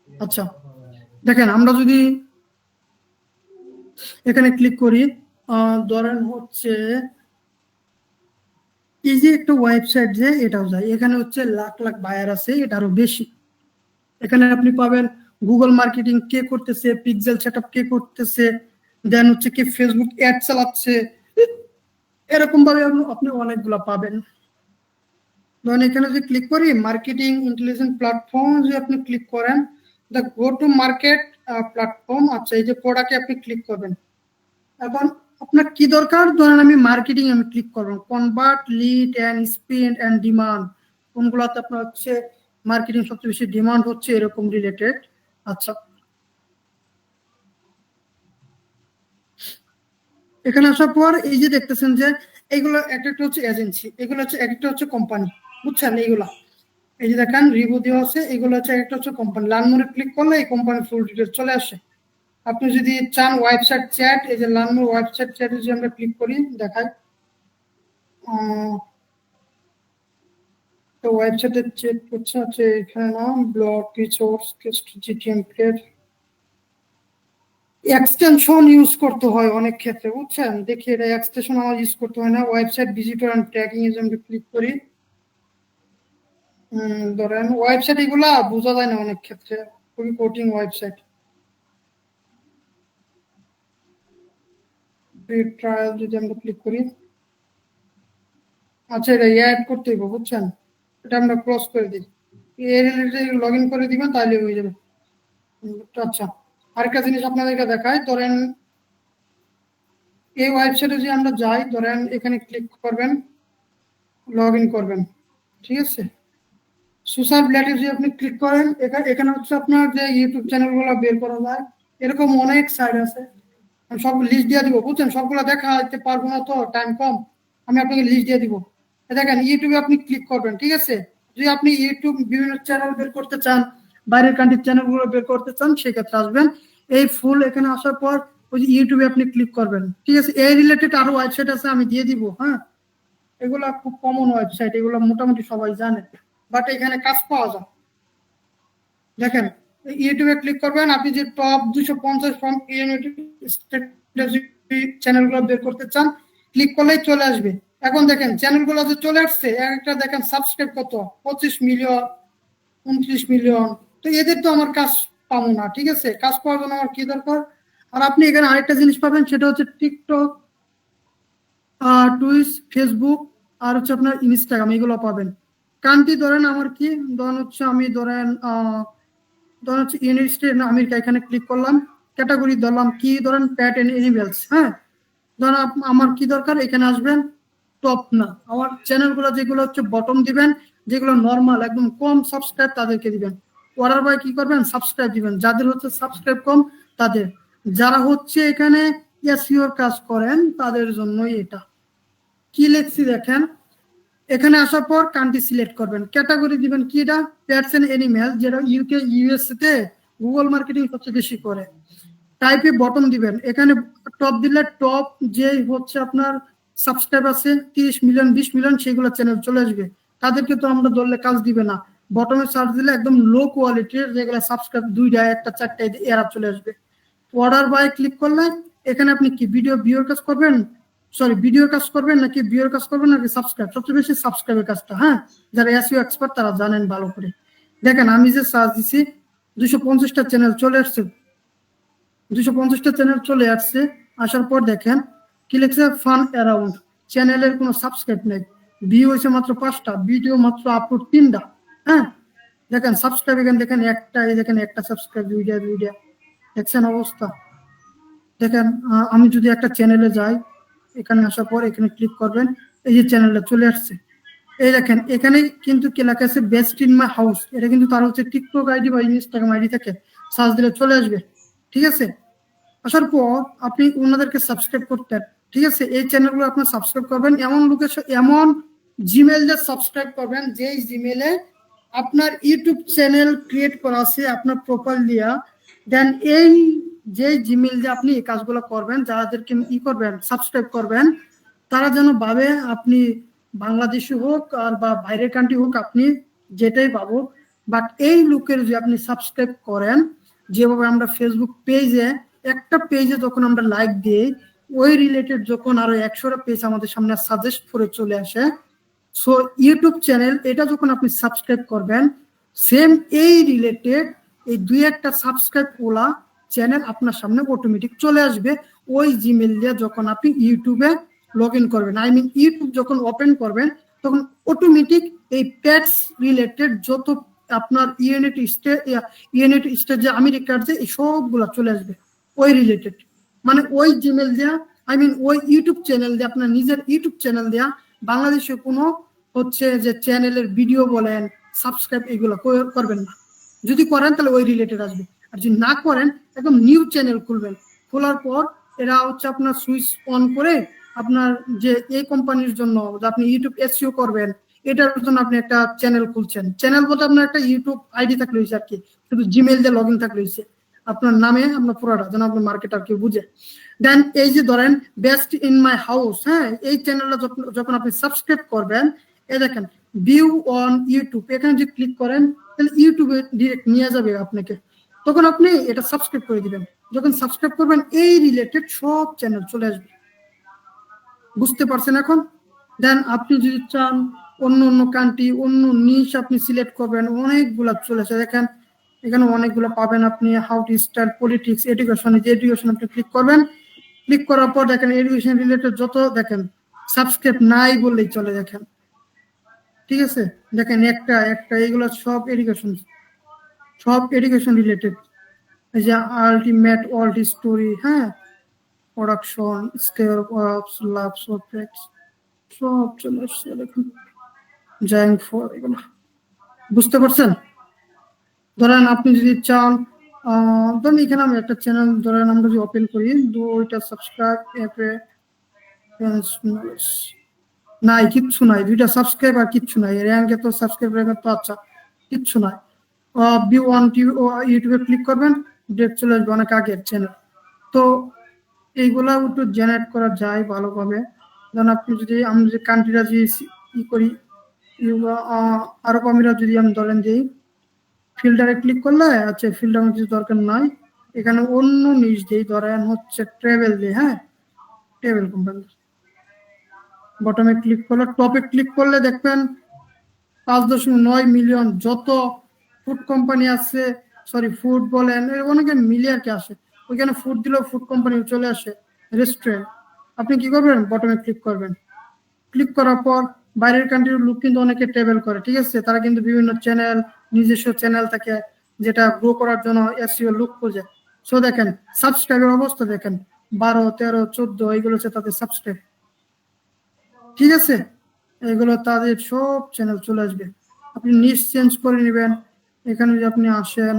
আচ্ছা, দেখেন আমরা যদি এখানে ক্লিক করি, ধরেন হচ্ছে এই যে একটা ওয়েবসাইট যে এটাও যায়, এখানে হচ্ছে লাখ লাখ বায়ার আছে, এটা আরো বেশি। এখানে আপনি পাবেন গুগল মার্কেটিং কে করতেছে, পিক্সেল সেটআপ কে করতেছে, দেন হচ্ছে কি ফেসবুক অ্যাড চালাচ্ছে, এরকম ভাবে আপনি অনেকগুলা পাবেন। ধরেন এখানে যদি ক্লিক করি মার্কেটিং ইন্টেলিজেন্স প্ল্যাটফর্ম, যদি আপনি ক্লিক করেন the go to market platform. আচ্ছা, এই যে প্রোডাক্টে আপনি ক্লিক করবেন। এখন আপনার কি দরকার, ধরেন আমি মার্কেটিং আমি ক্লিক করবো, convert lead and spend and demand, কোনগুলাতে আপনার হচ্ছে মার্কেটিং সবচেয়ে বেশি ডিমান্ড হচ্ছে এরকম রিলেটেড। আচ্ছা, এখানে আসার পর এই যে দেখতেছেন যে এইগুলো একটা একটা হচ্ছে এজেন্সি, এগুলো হচ্ছে একটা হচ্ছে কোম্পানি, বুঝছেন? এইগুলা এই যে দেখেন রিভিউ দেওয়া আছে, এগুলো হচ্ছে একটা হচ্ছে কোম্পানি। লার্নমোরে ক্লিক করলে এই কোম্পানির ফুল ডিটেলস চলে আসে। আপনি যদি চান ওয়েবসাইট চ্যাট, এই যে লার্নমোর ওয়েবসাইট চ্যাটে যদি আমরা ক্লিক করি দেখাই, তো ওয়েবসাইটে চেক করছে আছে এখানে নাম blog resource template, extension use করতে হয় অনেক ক্ষেত্রে, বুঝছেন? দেখি এটা এক্সটেনশন আমার ইউজ করতে হয় না। ওয়েবসাইট ভিজিটর এন্ড ট্র্যাকিং এ আমরা ক্লিক করি, ধরেন ওয়েবসাইট এগুলা বোঝা যায় না অনেক ক্ষেত্রে, খুবই কোটিং ওয়েবসাইট। ফ্রি ট্রায়াল যদি আমরা ক্লিক করি, আচ্ছা এটা অ্যাড করতে হবে, বুঝছেন? এটা আমরা ক্লোজ করে দিই, এর রিলেটেড লগ ইন করে দিবেন তাহলে হয়ে যাবে। আচ্ছা, আরেকটা জিনিস আপনাদেরকে দেখাই, ধরেন এই ওয়েবসাইটে যদি আমরা যাই, ধরেন এখানে ক্লিক করবেন, লগ ইন করবেন, ঠিক আছে? সোশ্যাল প্ল্যাটে যদি আপনি ক্লিক করেন, এখানে হচ্ছে আপনার যে ইউটিউব চ্যানেলগুলো বের করা যায়, এরকম অনেক সাইট আছে। আমি সব লিস্ট দিয়ে দিব, বুঝছেন? সবগুলো দেখাতে পারবো না তো, টাইম কম, আমি আপনাকে লিস্ট দিয়ে দিব। দেখেন ইউটিউবে আপনি ক্লিক করবেন, ঠিক আছে? যদি আপনি ইউটিউব বিভিন্ন চ্যানেল বের করতে চান, বাইরের কান্ট্রির চ্যানেলগুলো বের করতে চান, সেক্ষেত্রে আসবেন। এই ফুল এখানে আসার পর ওই যে ইউটিউবে আপনি ক্লিক করবেন, ঠিক আছে? এই রিলেটেড আরো ওয়েবসাইট আছে, আমি দিয়ে দিব। হ্যাঁ, এগুলা খুব কমন ওয়েবসাইট, এগুলো মোটামুটি সবাই জানে, বাট এখানে কাজ পাওয়া যায়। দেখেন ইউটিউবে ক্লিক করবেন, আপনি যে টপ 250 ফ্রম চ্যানেলগুলো বের করতে চান, ক্লিক করলেই চলে আসবে। এখন দেখেন চ্যানেলগুলো যে চলে আসছে, একটা দেখেন সাবস্ক্রাইব কত, 25 মিলিয়ন, 29 মিলিয়ন। তো এদের তো আমার কাজ পাবো না, ঠিক আছে? কাজ পাওয়ার জন্য আমার কি দরকার? আর আপনি এখানে আরেকটা জিনিস পাবেন, সেটা হচ্ছে টিকটক, টুইচ, ফেসবুক, আর হচ্ছে আপনার ইনস্টাগ্রাম, এগুলো পাবেন। কান্ট্রি ধরেন আমার কি, ধরেন হচ্ছে আমি ধরেন হচ্ছে ইউনাইটেড স্টেট আমেরিকা, এখানে ক্লিক করলাম, ক্যাটাগরি ধরলাম কি, ধরেন প্যাট এন্ড এনিমেলস। হ্যাঁ, ধরেন আমার কি দরকার, এখানে আসবেন টপ না, আমার চ্যানেলগুলো যেগুলো হচ্ছে বটম দিবেন, যেগুলো নর্মাল একদম কম সাবস্ক্রাইব তাদেরকে দিবেন। অর্ডার বাই কি করবেন, সাবস্ক্রাইব দিবেন, যাদের হচ্ছে সাবস্ক্রাইব কম তাদের। যারা হচ্ছে এখানে এসইওর কাজ করেন তাদের জন্যই এটা। কি লিখছি দেখেন, এখানে আসার পর কান্ট্রি সিলেক্ট করবেন, ক্যাটাগরি দিবেন কি, এটা প্যাটস এন্ড এনিমেল, যেটা ইউকে ইউএসএ তে গুগল মার্কেটিং সবচেয়ে বেশি করে। টাইপে বটম দিবেন, এখানে টপ দিলে টপ যে হচ্ছে আপনার সাবস্ক্রাইব আছে 30 মিলিয়ন 20 মিলিয়ন, সেগুলো চ্যানেল চলে আসবে, তাদেরকে তো আমরা ধরলে কাজ দিবে না। বটমে সার্চ দিলে একদম লো কোয়ালিটির যেগুলো সাবস্ক্রাইব 2টা 1টা 4টা এরা চলে আসবে। অর্ডার বাই ক্লিক করলে এখানে আপনি কি ভিডিওর কাজ করবেন, ভিডিওর কাজ করবেন নাকি ভিউর কাজ করবেন নাকি সাবস্ক্রাইব, সবচেয়ে বেশি সাবস্ক্রাইবের কাজটা। হ্যাঁ, যারা এসইও এক্সপার্ট তারা জানেন ভালো করে। দেখেন আমি যে সার্চ দিছি 250টা চ্যানেল চলে আসছে, 250টা চ্যানেল চলে আসছে। আসার পর দেখেন কি লিখছে, ফান অ্যারাউন্ড, চ্যানেলের কোনো সাবস্ক্রাইব নেই। ভিউ হয়েছে মাত্র 5টা, ভিডিও মাত্র আপলোড 3টা। হ্যাঁ, দেখেন সাবস্ক্রাইব এখানে দেখেন একটা, এই দেখেন একটা সাবস্ক্রাইব, দুইটা দেখছেন অবস্থা। দেখেন আমি যদি একটা চ্যানেলে যাই, এখানে আসার পর এখানে ক্লিক করবেন, এই যে চ্যানেলটা চলে আসছে। এই দেখেন এখানে কিন্তু কি লেখা আছে, বেস্ট ইন মাই হাউস। এটা কিন্তু তার হচ্ছে টিকটক আইডি বা ইনস্টাগ্রাম আইডি থেকে সার্চ দিলে চলে আসবে। ঠিক আছে, আসার পর আপনি ওনাদেরকে সাবস্ক্রাইব করতেন। ঠিক আছে, এই চ্যানেলগুলো আপনার সাবস্ক্রাইব করবেন, এমন লোকের এমন জিমেল দিয়ে সাবস্ক্রাইব করবেন যেই জিমেলে আপনার ইউটিউব চ্যানেল ক্রিয়েট করা আছে আপনার প্রোফাইল দিয়া। দেন এই যে জিমেল দিয়ে আপনি এই কাজগুলো করবেন, যাদেরকে করবেন সাবস্ক্রাইব করবেন, তারা যেন ভাবে আপনি বাংলাদেশি হোক আর বা বাইরের কান্ট্রি হোক, আপনি যেটাই পাবো। বাট এই লোকের যে আপনি সাবস্ক্রাইব করেন, যেভাবে আমরা ফেসবুক পেজে একটা পেজে যখন আমরা লাইক দিই, ওই রিলেটেড যখন আরো 100টা পেজ আমাদের সামনে সাজেস্ট করে চলে আসে। সো ইউটিউব চ্যানেল এটা যখন আপনি সাবস্ক্রাইব করবেন, সেম এই রিলেটেড এই 2-1টা সাবস্ক্রাইব ওলা চ্যানেল আপনার সামনে অটোমেটিক চলে আসবে ওই জিমেল দিয়ে। যখন আপনি ইউটিউবে লগ ইন করবেন, আই মিন ইউটিউব যখন ওপেন করবেন, তখন অটোমেটিক এই প্যাডস রিলেটেড যত আপনার ইউনাইটেড স্টেট যে আমেরিকার যে এই সবগুলা চলে আসবে ওই রিলেটেড। মানে ওই জিমেল দেয়া, আই মিন ওই ইউটিউব চ্যানেল দিয়ে, আপনার নিজের ইউটিউব চ্যানেল দেয়া বাংলাদেশে কোনো হচ্ছে যে চ্যানেলের ভিডিও বলেন সাবস্ক্রাইব এগুলো করবেন না। যদি করেন তাহলে ওই রিলেটেড আসবে, আর যদি না করেন একদম নিউ চ্যানেল খুলবেন। খোলার পর এরা হচ্ছে আপনার সুইচ অন করে আপনার যে এই কোম্পানির জন্য আপনি ইউটিউব এসইও করবেন, এটার জন্য আপনি একটা চ্যানেল খুলছেন। চ্যানেল বলতে আপনার একটা ইউটিউব আইডি থাকলে হয়েছে আর কি, শুধু জিমেল দিয়ে লগ ইন থাকলে হয়েছে আপনার নামে, আপনার পুরোটা যেন আপনার মার্কেটার কেউ বুঝে। দেন এই যে ধরেন বেস্ট ইন মাই হাউস, হ্যাঁ, এই চ্যানেলটা যখন আপনি সাবস্ক্রাইব করবেন, এই দেখেন ভিউ অন ইউটিউব, এখানে যদি ক্লিক করেন তাহলে ইউটিউবে ডিরেক্ট নিয়ে যাবে আপনাকে। তখন আপনি এটা সাবস্ক্রাইব করে দিবেন। যখন সাবস্ক্রাইব করবেন এই রিলেটেড সব চ্যানেল চলে আসবে। বুঝতে পারছেন এখন? দেন আপনি যদি চান অন্য অন্য কান্ট্রি, অন্য নিশ আপনি সিলেক্ট করবেন, অনেকগুলা চলে আসে। দেখেন এখানে অনেকগুলো পাবেন আপনি। How to start politics, education, যে এডুকেশন আপনি ক্লিক করবেন। ক্লিক করার পর দেখেন এডুকেশন রিলেটেড যত দেখেন সাবস্ক্রাইব নাই বললেই চলে। দেখেন ঠিক আছে, দেখেন একটা এইগুলো সব এডুকেশন রিলেটেড। এই যে আলটিমেট ওয়ার্ল্ড স্টোরি, হ্যাঁ, প্রোডাকশন, স্কেল অফ লাভ, সব চলে আসছে। দেখুন জায়ান্ট ফর এগুলো। বুঝতে পারছেন? ধরেন আপনি যদি চান, ধরেন এখানে আমি একটা চ্যানেল ধরেন আমরা যদি ওপেন করি, দুইটা সাবস্ক্রাইব অ্যাপে নাই, কিচ্ছু নাই, 2টা সাবস্ক্রাইব আর কিচ্ছু নাই। র্যাঙ্কে তো সাবস্ক্রাইব র্যাঙ্কে তো আচ্ছা কিচ্ছু নাই। ভিউ অন ইউটিউবে ক্লিক করবেন, ডিরেক্ট চলে আসবে অনেক আগের চ্যানেল। তো এইগুলা একটু জেনারেট করা যায় ভালোভাবে। ধরেন আপনি যদি আমি যদি কান্ট্রিটা যদি ই করি, আরব আমিরাত যদি আমি ধরেন দিই, ফিল্টারে ক্লিক করলে আচ্ছা ফিল্টার আমার কিছু দরকার নাই, এখানে অন্য নিউজ দিই, ধরেন হচ্ছে ট্রাভেল দিই, হ্যাঁ, ট্রাভেল কোম্পানি। বটমে ক্লিক করলে, টপে ক্লিক করলে দেখবেন 5.9 মিলিয়ন যত ফুড কোম্পানি আছে, সরি ফুড বলেন অনেকে মিলিয়ারকে আসে, ওইখানে ফুড দিলেও ফুড কোম্পানি চলে আসে, রেস্টুরেন্ট। আপনি কি করবেন, বটমে ক্লিক করবেন। ক্লিক করার পর বাইরের কান্ট্রির লোক কিন্তু অনেকে ট্রাভেল করে, ঠিক আছে, তারা কিন্তু বিভিন্ন চ্যানেল, নিজস্ব চ্যানেল থাকে যেটা গ্রো করার জন্য এসইও লুক খোঁজে। সো দেখেন সাবস্ক্রাইবের অবস্থা দেখেন 12, 13, 14 এইগুলো হচ্ছে তাদের সাবস্ক্রাইব। ঠিক আছে, এগুলো তাদের সব চ্যানেল চলে আসবে। আপনি নিশ চেঞ্জ করে নেবেন। এখানে যদি আপনি আসেন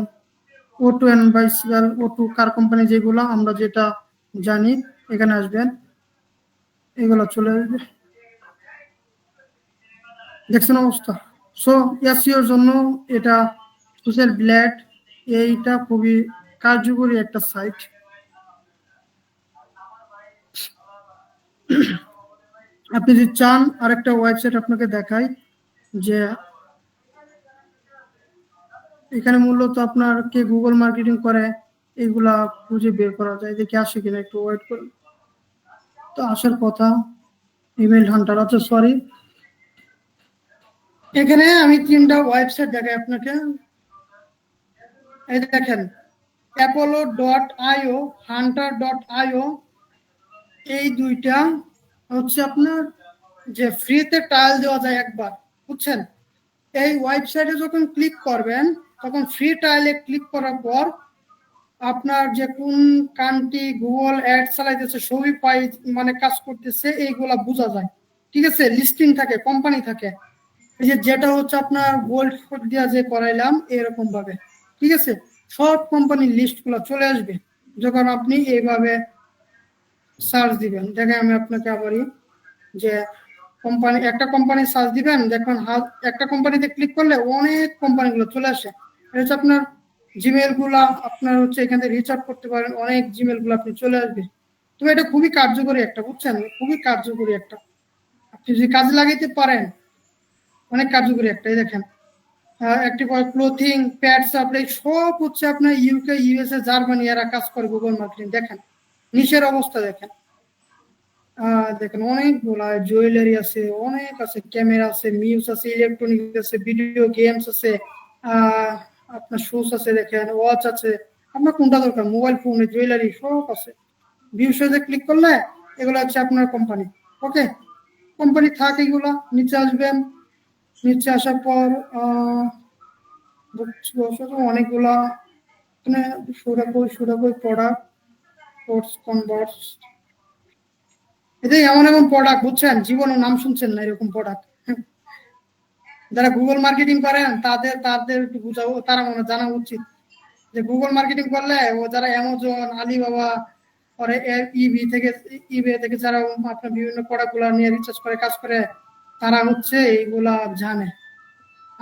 O2 অ্যাডভাইসার, O2 কার কোম্পানি যেগুলো আমরা যেটা জানি, এখানে আসবেন, এগুলো চলে আসবে। দেখছেন অবস্থা? সো এসইওর জন্য এটা সোশ্যাল ব্লেড, এইটা খুবই কার্যকরী একটা সাইট। আপনি যদি চান আরেকটা ওয়েবসাইট আপনাকে দেখাই, যে এখানে মূলত আপনার কে গুগল মার্কেটিং করে এগুলা খুঁজে বের করা যায়। দেখি আসে কিনা, একটু ওয়েট করুন। তো আসার কথা ইমেল হান্টার, আচ্ছা সরি, এখানে আমি 3টা ওয়েবসাইট দেখাই আপনাকে। এই দেখেন apollo.io, hunter.io, এই 2টা হচ্ছে আপনার যে ফ্রিতে ট্রায়াল দেওয়া যায় একবার, বুঝছেন? এই ওয়েবসাইটে যখন ক্লিক করবেন তখন ফ্রি ট্রায়ালে ক্লিক করার পর আপনার যে কোন কান্ট্রি গুগল অ্যাড চালাইতেছে, সবই পাই মানে কাজ করতেছে, এইগুলা বোঝা যায়। ঠিক আছে, লিস্টিং থাকে, কোম্পানি থাকে। এই যে যেটা হচ্ছে আপনার গোল্ড ফুড দিয়া যে করাইলাম এরকম ভাবে, ঠিক আছে, সব কোম্পানির লিস্ট গুলো চলে আসবে যখন আপনি এইভাবে সার্চ দিবেন। দেখেন আমি আপনাকে আবারই যে কোম্পানি, একটা কোম্পানি সার্চ দিবেন, দেখবেন একটা কোম্পানিতে ক্লিক করলে অনেক কোম্পানিগুলো চলে আসে। এটা হচ্ছে আপনার জিমেল গুলা, আপনার হচ্ছে এখান থেকে রিচ আউট করতে পারেন, অনেক জিমেল গুলো আপনি চলে আসবে। তো এটা খুবই কার্যকরী একটা, বুঝছেন, খুবই কার্যকরী একটা, আপনি যদি কাজে লাগাইতে পারেন অনেক কার্যকরী একটা। এই দেখেন একটি ক্লোথিং, প্যাডস, আপনার সব হচ্ছে আপনার ইউকে, ইউএসএ, জার্মানি এরা কাজ করে গুগল মার্কেটিং। দেখেন নিচের অবস্থা দেখেন, দেখেন অনেকগুলা জুয়েলারি আছে, অনেক আছে, ক্যামেরা আছে, মিউজ আছে, ইলেকট্রনিক্স আছে, ভিডিও গেমস আছে, আপনার শুজ আছে, দেখেন ওয়াচ আছে, আপনার কোনটা দরকার, মোবাইল ফোন, জুয়েলারি সব আছে। ভিউ সাইজে ক্লিক করলে এগুলো হচ্ছে আপনার কোম্পানি। ওকে, কোম্পানি থাক, এগুলা নিচে আসবেন, নিচে আসার পর অনেকগুলা মানে সুরাকই প্রোডাক্ট, কোর্স কনভার্স, এটাই এমন এমন প্রোডাক্ট, বুঝছেন, জীবনে নাম শুনছেন না এরকম প্রোডাক্ট। যারা গুগল মার্কেটিং করেন তাদের তাদের একটু বুঝাবো, তারা মনে জানা উচিত যে গুগল মার্কেটিং করলে ও যারা অ্যামাজন, আলিবাবা, পরে ইবে থেকে যারা আপনার বিভিন্ন প্রোডাক্ট গুলা নিয়ে রিসার্চ করে কাজ করে, তারা হচ্ছে এইগুলা জানে।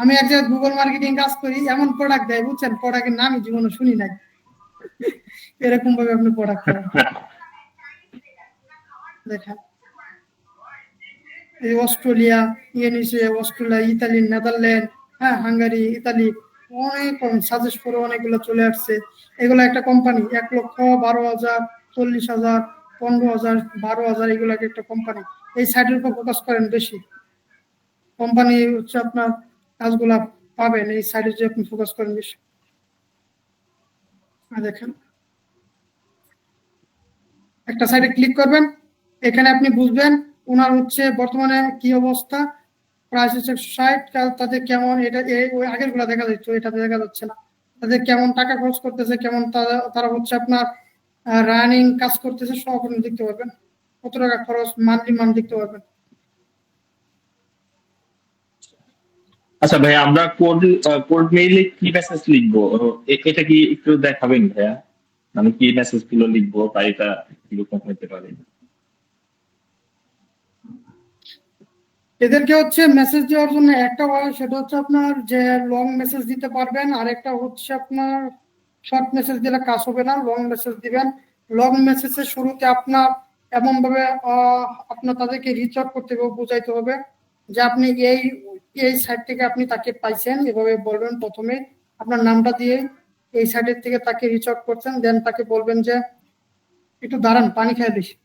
আমি এক জায়গায় গুগল মার্কেটিং কাজ করি, এমন প্রোডাক্ট দেয়, বুঝছেন, প্রোডাক্টের নামই জীবনে শুনি নাই। এরকম ভাবে আপনি প্রোডাক্ট করেন। দেখেন এই অস্ট্রেলিয়া, অস্ট্রেলিয়া, ইতালি, নেদারল্যান্ড, হ্যাঁ, হাঙ্গারি, ইতালি, অনেক সাজেস্ট করে অনেকগুলো চলে আসছে। এগুলো একটা কোম্পানি, 1,12,000, 40,000, 15,000, 12,000, এগুলো একটা কোম্পানি। এই সাইটের উপর ফোকাস করেন বেশি, কোম্পানি হচ্ছে আপনার কাজগুলা পাবেন এই সাইটে যে আপনি ফোকাস করেন বেশি। দেখেন একটা সাইটে ক্লিক করবেন, এখানে আপনি বুঝবেন ওনার হচ্ছে বর্তমানে কি অবস্থা, প্রাইস হচ্ছে 60, তাদের কেমন, এটা ওই আগের গুলা দেখা যাচ্ছে, এটাতে দেখা যাচ্ছে না, তাদের কেমন টাকা খরচ করতেছে, কেমন তারা হচ্ছে আপনার রানিং কাজ করতেছে, সব আপনি দেখতে পারবেন, কত টাকা খরচ, মান্থলি মান দেখতে পারবেন। আচ্ছা ভাইয়া, আমরা কোড মেইলে কি মেসেজ লিখবো? এটা কি একটু দেখাবেন ভাইয়া? মানে কি মেসেজ গুলো লিখবো বা এটা কিরকম হতে পারে? এদেরকে হচ্ছে মেসেজ দেওয়ার জন্য একটা হয়, সেটা হচ্ছে আপনার যে লং মেসেজ দিতে পারবেন, আর একটা হচ্ছে আপনার শর্ট মেসেজ দিলে কাজ হবে না, লং মেসেজ দিবেন। লং মেসেজের শুরুতে আপনার এমন ভাবে আপনার তাদেরকে রিচ আউট করতে হবে, বুঝাইতে হবে যে আপনি এই এই সাইট থেকে আপনি তাকে পাইছেন, এভাবে বলবেন প্রথমে আপনার নামটা দিয়ে এই সাইটের থেকে তাকে রিচ আউট করছেন, দেন তাকে বলবেন যে একটু দাঁড়ান, পানি খাই বেশি।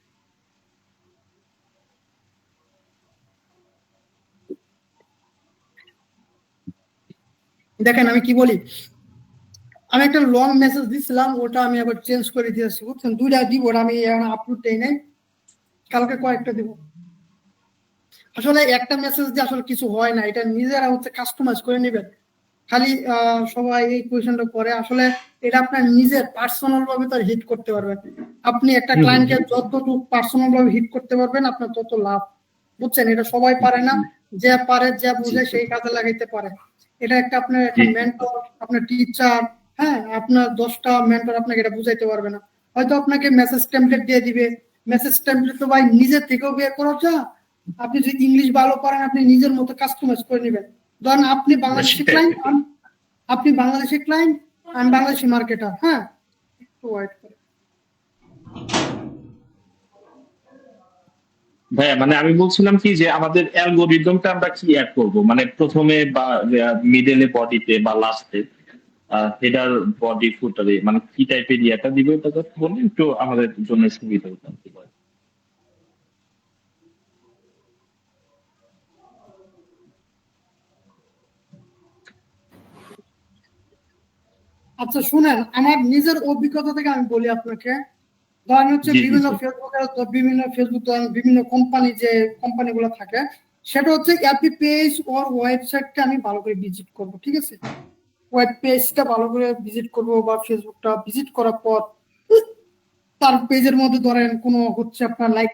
দেখেন আমি কি বলি, আমি একটা লং মেসেজ দিছিলাম, ওটা আমি আবার চেঞ্জ করে দিয়েছি, বুঝছেন, দুইটা দিব, ওটা আমি আপলোড দেই নাই, কালকে কয়েকটা দিব। আসলে একটা মেসেজ দিয়ে আসলে কিছু হয় না, এটা নিজেরা হচ্ছে কাস্টমাইজ করে নেবেন। খালি সবাই এই কোয়েশনটা করে, আসলে এটা আপনার নিজের পার্সোনাল ভাবে তার হিট করতে পারবেন। আপনি একটা ক্লায়েন্টকে যতটুকু পার্সোনাল ভাবে হিট করতে পারবেন আপনার তত লাভ, বুঝছেন, এটা সবাই পারে না, যে পারে, যে বুঝে সেই কাজে লাগাইতে পারে। এটা একটা আপনার একটা মেন্টর, আপনার টিচার, হ্যাঁ, আপনার 10টা মেন্টর আপনাকে এটা বুঝাইতে পারবে না। হয়তো আপনাকে মেসেজ টেমপ্লেট দিয়ে দিবে, মেসেজ টেমপ্লেট তো ভাই নিজের থেকেও বের করা যায়। আপনি যদি ইংলিশ ভালো পারেন আপনি নিজের মতো কাস্টমাইজ করে নেবেন। ধরেন আপনি বাংলাদেশি ক্লায়েন্ট, আমি বাংলাদেশি মার্কেটার, হ্যাঁ, একটু ওয়েট করে। ভাইয়া মানে আমি বলছিলাম কি যে আমাদের অ্যালগোরিদমটা আমরা কি অ্যাড করব, মানে প্রথমে বা মিডলে, বডিতে বা লাস্টে, হেডার, বডি, ফুটারে, মানে কি টাইপের ইয়েটা দিব, এটা যদি বললে একটু আমাদের জন্য সুবিধা হতো আর কি। আচ্ছা শুনেন, আমার নিজের অভিজ্ঞতা থেকে আমি বলি আপনাকে। ধরেন হচ্ছে জি, জি, বিভিন্ন জি। ফেসবুক ধরেন বিভিন্ন কোম্পানি যে কোম্পানিগুলো থাকে, সেটা হচ্ছে অ্যাপি পেজ ওর ওয়েবসাইটটা আমি ভালো করে ভিজিট করব, ঠিক আছে? ওয়েব পেজটা ভালো করে ভিজিট করব বা ফেসবুকটা ভিজিট করার পর তার পেজের মধ্যে ধরেন কোনো হচ্ছে আপনার লাইক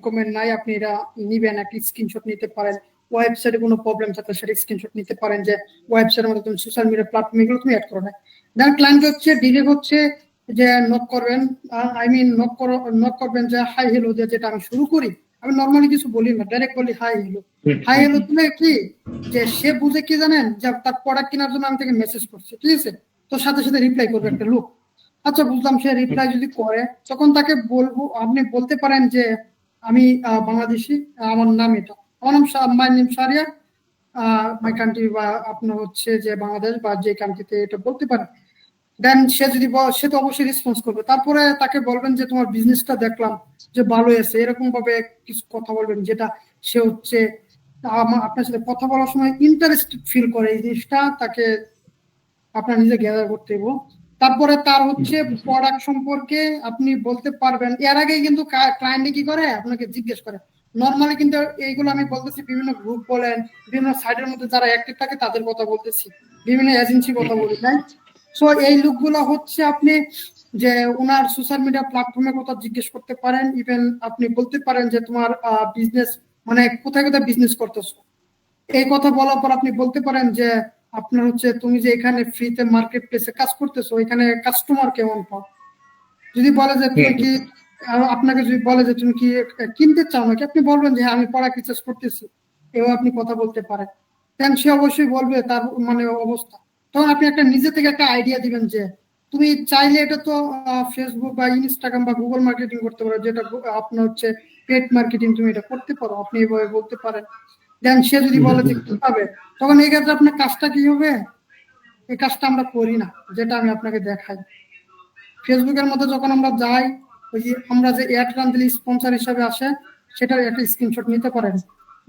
কমেন্ট নাই, আপনি এটা নিবেন, একটা স্ক্রিনশট নিতে পারেন। ওয়েবসাইটে কোনো প্রবলেম থাকলে সেটা স্ক্রিনশট নিতে পারেন যে ওয়েবসাইটের মধ্যে তুমি সোশ্যাল মিডিয়া প্ল্যাটফর্ম এগুলো তুমি অ্যাড করো না। দেন ক্লায়েন্ট হচ্ছে ডিরেক্ট হচ্ছে যে নক করবেন, আই মিন নক করবেন যে হাই হেলো দিয়ে, যেটা আমি শুরু করি। আমি নর্মালি কিছু বলি না, ডাইরেক্ট বলি হাই হেলো। হাই হেলো দিলে কি যে সে বুঝে কি জানেন, যে তার প্রোডাক্ট কেনার জন্য আমি তাকে মেসেজ করছি, ঠিক আছে? তো সাথে সাথে রিপ্লাই করবে একটা লোক। আচ্ছা বুঝলাম, সে রিপ্লাই যদি করে তখন তাকে বলবো, আপনি বলতে পারেন যে আমি বাংলাদেশি, আমার নাম এটা, আমার নাম my name Sariya, my country, বা আপনার হচ্ছে যে বাংলাদেশ বা যে কান্ট্রিতে, এটা বলতে পারেন। দেন সে যদি সে তো অবশ্যই রেসপন্স করবে। তারপরে তাকে বলবেন যে তোমার বিজনেসটা দেখলাম যে ভালোই আছে, এরকম ভাবে কিছু কথা বলবেন যেটা সে হচ্ছে আপনার সাথে কথা বলার সময় ইন্টারেস্টেড ফিল করে, এই জিনিসটা তাকে আপনার নিজে গ্যাদার করতে হবে। তারপরে তার হচ্ছে প্রোডাক্ট সম্পর্কে আপনি বলতে পারবেন। এর আগে কিন্তু ক্লায়েন্টে কি করে আপনাকে জিজ্ঞেস করে, নর্মালি কিন্তু এইগুলো আমি বলতেছি বিভিন্ন গ্রুপ বলেন, বিভিন্ন সাইটের মধ্যে যারা অ্যাক্টিভ থাকে তাদের কথা বলতেছি, বিভিন্ন এজেন্সি কথা বলি নাই। সো এই লোকগুলো হচ্ছে আপনি যে ওনার সোশ্যাল মিডিয়া প্ল্যাটফর্মের কথা জিজ্ঞেস করতে পারেন। ইভেন আপনি বলতে পারেন যে তোমার বিজনেস মানে কোথায় কোথায় বিজনেস করতেছো, এই কথা বলার পর আপনি বলতে পারেন যে আপনার হচ্ছে তুমি যে এখানে ফ্রিতে মার্কেট প্লেসে কাজ করতেছো, এখানে কাস্টমার কেমন পাও। যদি বলে যে তুমি কি আপনাকে যদি বলে যে তুমি কি কিনতে চাও নাকি, আপনি বলবেন যে হ্যাঁ, আমি প্রোডাক্ট রিসার্চ করতেছি, এও আপনি কথা বলতে পারেন। দেন সে অবশ্যই বলবে তার মানে অবস্থা। তখন আপনি একটা নিজে থেকে একটা আইডিয়া দিবেন যে তুমি চাইলে এটা তো ফেসবুক বা ইনস্টাগ্রাম বা গুগল মার্কেটিং করতে পারো, যেটা আপনার হচ্ছে পেড মার্কেটিং, তুমি এটা করতে পারো, আপনি এভাবে বলতে পারেন। দেন সে যদি বলে যে কিভাবে, তখন এই ক্ষেত্রে আপনার কাজটা কি হবে, এই কাজটা আমরা করি না, যেটা আমি আপনাকে দেখাই। ফেসবুকের মধ্যে যখন আমরা যাই, ওই যে আমরা যে অ্যাড রান দিলে স্পন্সর হিসাবে আসে, সেটার একটা স্ক্রিনশট নিতে পারেন,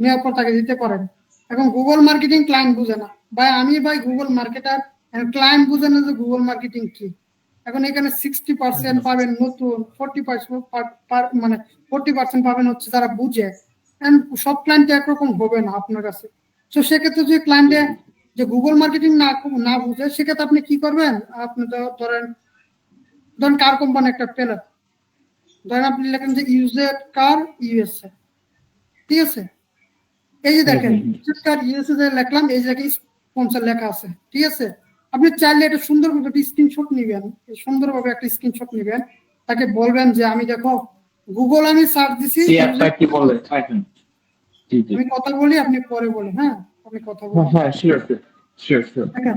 নেওয়ার পর তাকে দিতে পারেন। এখন গুগল মার্কেটিং ক্লায়েন্ট বুঝে না ভাই গুগল মার্কেটার, ক্লায়েন্ট বুঝে না যে গুগল মার্কেটিং কি। এখন এখানে 60% পাবেন নতুন, 40% মানে 40% পাবেন হচ্ছে যারা বুঝে। সব ক্লায়েন্ট একরকম হবে না আপনার কাছে। তো সেক্ষেত্রে যে ক্লায়েন্টে যে গুগল মার্কেটিং না বুঝে, সেক্ষেত্রে আপনি কি করবেন, আপনি তো ধরেন কার কোম্পানি একটা পেলেন, ধরেন আপনি লেখেন যে ইউজেড কার ইউএসএ, ঠিক আছে? এই যে দেখেন ইউজেড কার ইউএসএ যে লিখলাম, এই জায়গায় স্পন্সর লেখা আছে, ঠিক আছে? আপনি চাইলে এটা সুন্দরভাবে একটা স্ক্রিনশট নিবেন, সুন্দরভাবে একটা স্ক্রিনশট নিবেন, তাকে বলবেন যে আমি দেখো গুগল আমি সার্চ দিছি, এই অ্যাপটা কি বলে? হ্যাঁ, হ্যাঁ। জি, জি। আমি কথা বলি, আপনি পরে বলেন। হ্যাঁ, আমি কথা বলি। হ্যাঁ, শিওর, শিওর, শিওর। দেখেন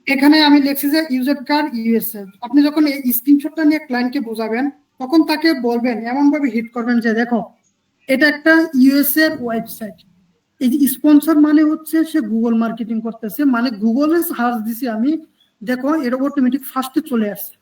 এখানে আমি লিখছি যে ইউজার কার ইউএসএ। আপনি যখন এই স্ক্রিনশটটা নিয়ে ক্লায়েন্টকে বোঝাবেন, তখন তাকে বলবেন, এমন ভাবে হিট করবেন যে দেখো এটা একটা ইউএসএ এর ওয়েবসাইট, এই যে স্পন্সর মানে হচ্ছে সে গুগল মার্কেটিং করতেছে, মানে গুগলে সার্চ দিছি আমি, দেখো এটা অটোমেটিক ফার্স্টে চলে আসছে।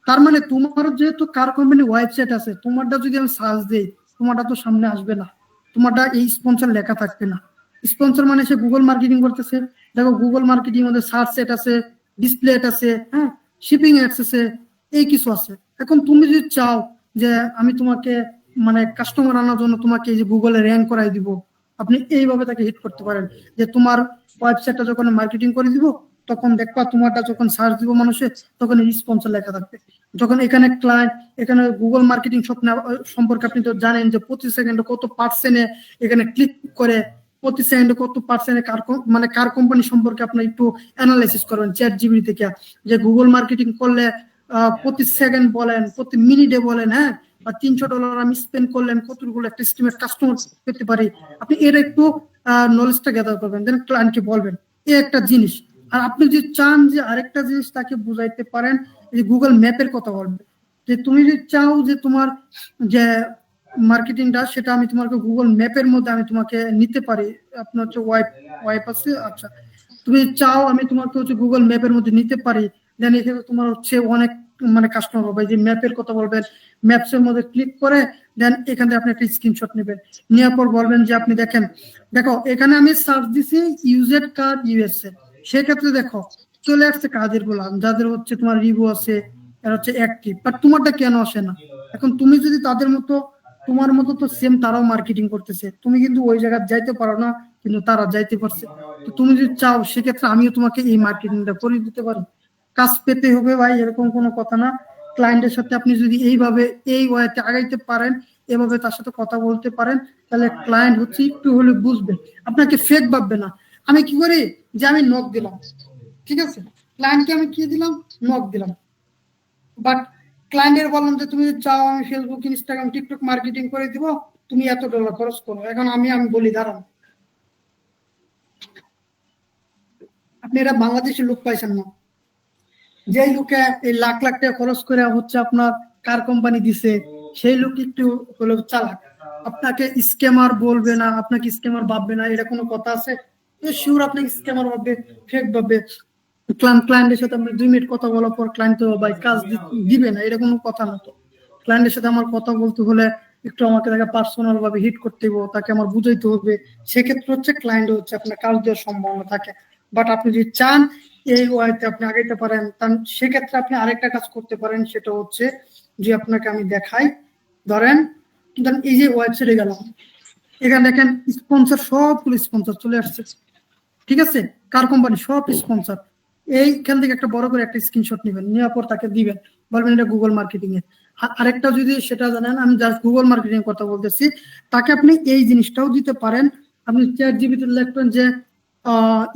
তার মানে তোমার যেহেতু কার কোম্পানি ওয়েবসাইট আছে, তোমারটা যদি আমি সার্চ দিই, তোমারটা তো সামনে আসবে না, তোমারটা এই স্পন্সর লেখা থাকবে না। স্পন্সর মানে সে গুগল মার্কেটিং করতেছে। দেখো গুগল মার্কেটিং মধ্যে সার্চ এড আছে, ডিসপ্লে এড আছে, হ্যাঁ, শিপিং এডস আছে, এই কিছু আছে। এখন তুমি যদি চাও যে আমি তোমাকে মানে কাস্টমার আনার জন্য তোমাকে এই যে গুগলে র্যাঙ্ক করাই দিব, আপনি এইভাবে তাকে হিট করতে পারেন যে তোমার ওয়েবসাইটটা যখন মার্কেটিং করে দিব, তখন দেখবা তোমারটা যখন সার্চ দিব মানুষের, তখন এই স্পন্সর লেখা থাকবে। যখন এখানে ক্লায়েন্ট, এখানে গুগল মার্কেটিং সম্পর্কে আপনি তো জানেন যে প্রতি সেকেন্ডে কত পার্সেন্টে এখানে ক্লিক করে, প্রতি সেকেন্ডে কত পার্সেন্টে মানে কার কোম্পানি সম্পর্কে আপনি একটু অ্যানালাইসিস করবেন চ্যাট জিপিটি থেকে, যে গুগল মার্কেটিং করলে প্রতি সেকেন্ড বলেন, প্রতি মিনিটে বলেন, হ্যাঁ, বা $300 আমি স্পেন্ড করলেন কতগুলো একটা এস্টিমেট কাস্টমার পেতে পারি, আপনি এর একটু নলেজটা গ্যাদার করবেন, দেন ক্লায়েন্টকে বলবেন। এই একটা জিনিস। আর আপনি যদি চান যে আরেকটা জিনিস তাকে বুঝাইতে পারেন, যে গুগল ম্যাপের কথা বলবেন, যে তুমি যদি চাও যে তোমার যে মার্কেটিংটা সেটা আমি তোমাকে গুগল ম্যাপের মধ্যে আমি তোমাকে নিতে পারি, আপনার হচ্ছে ওয়াইপ আছে, আচ্ছা তুমি চাও আমি তোমাকে হচ্ছে গুগল ম্যাপের মধ্যে নিতে পারি, দেন এখানে তোমার হচ্ছে অনেক মানে কাস্টমার হবে, যে ম্যাপের কথা বলবেন, ম্যাপস এর মধ্যে ক্লিক করে দেন এখান থেকে আপনি একটা স্ক্রিনশট নেবেন, নেওয়ার পর বলবেন যে আপনি দেখো এখানে আমি সার্চ দিছি ইউজেড কার ইউএসএ, সেক্ষেত্রে দেখো চলে আসছে কাজের গুলা, যাদের হচ্ছে তোমার রিভিউ আছে, এরা হচ্ছে অ্যাক্টিভ, বাট তোমারটা কেন আসে না? এখন তুমি যদি তাদের মতো তোমার মতো তো সেম তারাও মার্কেটিং করতেছে, তুমি কিন্তু ওই জায়গায় যাইতে পারো না, কিন্তু তারা যাইতে পারছে। তো তুমি যদি চাও সেক্ষেত্রে আমিও তোমাকে এই মার্কেটিংটা করে দিতে পারি। কাজ পেতে হবে ভাই, এরকম কোনো কথা না। ক্লায়েন্টের সাথে আপনি যদি এইভাবে এই ওয়েতে আগাইতে পারেন, এভাবে তার সাথে কথা বলতে পারেন, তাহলে ক্লায়েন্ট হচ্ছে একটু হলে বুঝবে, আপনাকে ফেক ভাববে না। আমি কি করি যে আমি নক দিলাম, ঠিক আছে, ক্লায়েন্টকে আমি কি দিলাম, নক দিলাম, বাট ক্লায়েন্টের বললাম যে তুমি চাও আমি ফেসবুক, ইনস্টাগ্রাম, টিকটক মার্কেটিং করে দিব, তুমি এত ডলার খরচ করো। এখন আমি বলি দাঁড়ান, আপনি এরা বাংলাদেশের লোক পাইছেন না, যেই লোকে এই লাখ লাখ টাকা খরচ করে হচ্ছে আপনার কার কোম্পানি দিছে, সেই লোক একটু হলেও চালাক। আপনাকে স্ক্যামার বলবে না, আপনাকে স্ক্যামার ভাববে না, এটা কোনো কথা আছে? শিওর আপনাকে স্ক্যামার ভাববে, ফেক ভাববে। ক্লায়েন্টের সাথে আপনি 2 মিনিট কথা বলার পর ক্লায়েন্ট তো ভাই কাজ দিবে না, এটা কোনো কথা না। তো ক্লায়েন্টের সাথে আমার কথা বলতে হলে একটু আমাকে তাকে পার্সোনাল ভাবে হিট করতে হবে, তাকে আমার বুঝাইতে হবে, সেক্ষেত্রে হচ্ছে ক্লায়েন্ট হচ্ছে আপনার কাজ দেওয়ার সম্ভাবনা থাকে। বাট আপনি যদি চান এই ওয়াইতে আপনি আগাইতে পারেন, সেক্ষেত্রে আপনি আরেকটা কাজ করতে পারেন, সেটা হচ্ছে যে আপনাকে আমি দেখাই। ধরেন এই যে ওয়েবসাইটে গেলাম, এখানে দেখেন স্পন্সর, সবগুলো স্পন্সর চলে আসছে, ঠিক আছে, কার কোম্পানি সব স্পন্সর। এইখান থেকে একটা বড় করে একটা স্ক্রিনশট নেবেন, নেওয়ার পর তাকে দিবেন, বলবেন এটা গুগল মার্কেটিং এর। আরেকটা যদি সেটা জানেন, আমি জাস্ট গুগল মার্কেটিং এর কথা বলতেছি, তাকে আপনি এই জিনিসটাও দিতে পারেন। আপনি চ্যাটজিপিটি লিখবেন যে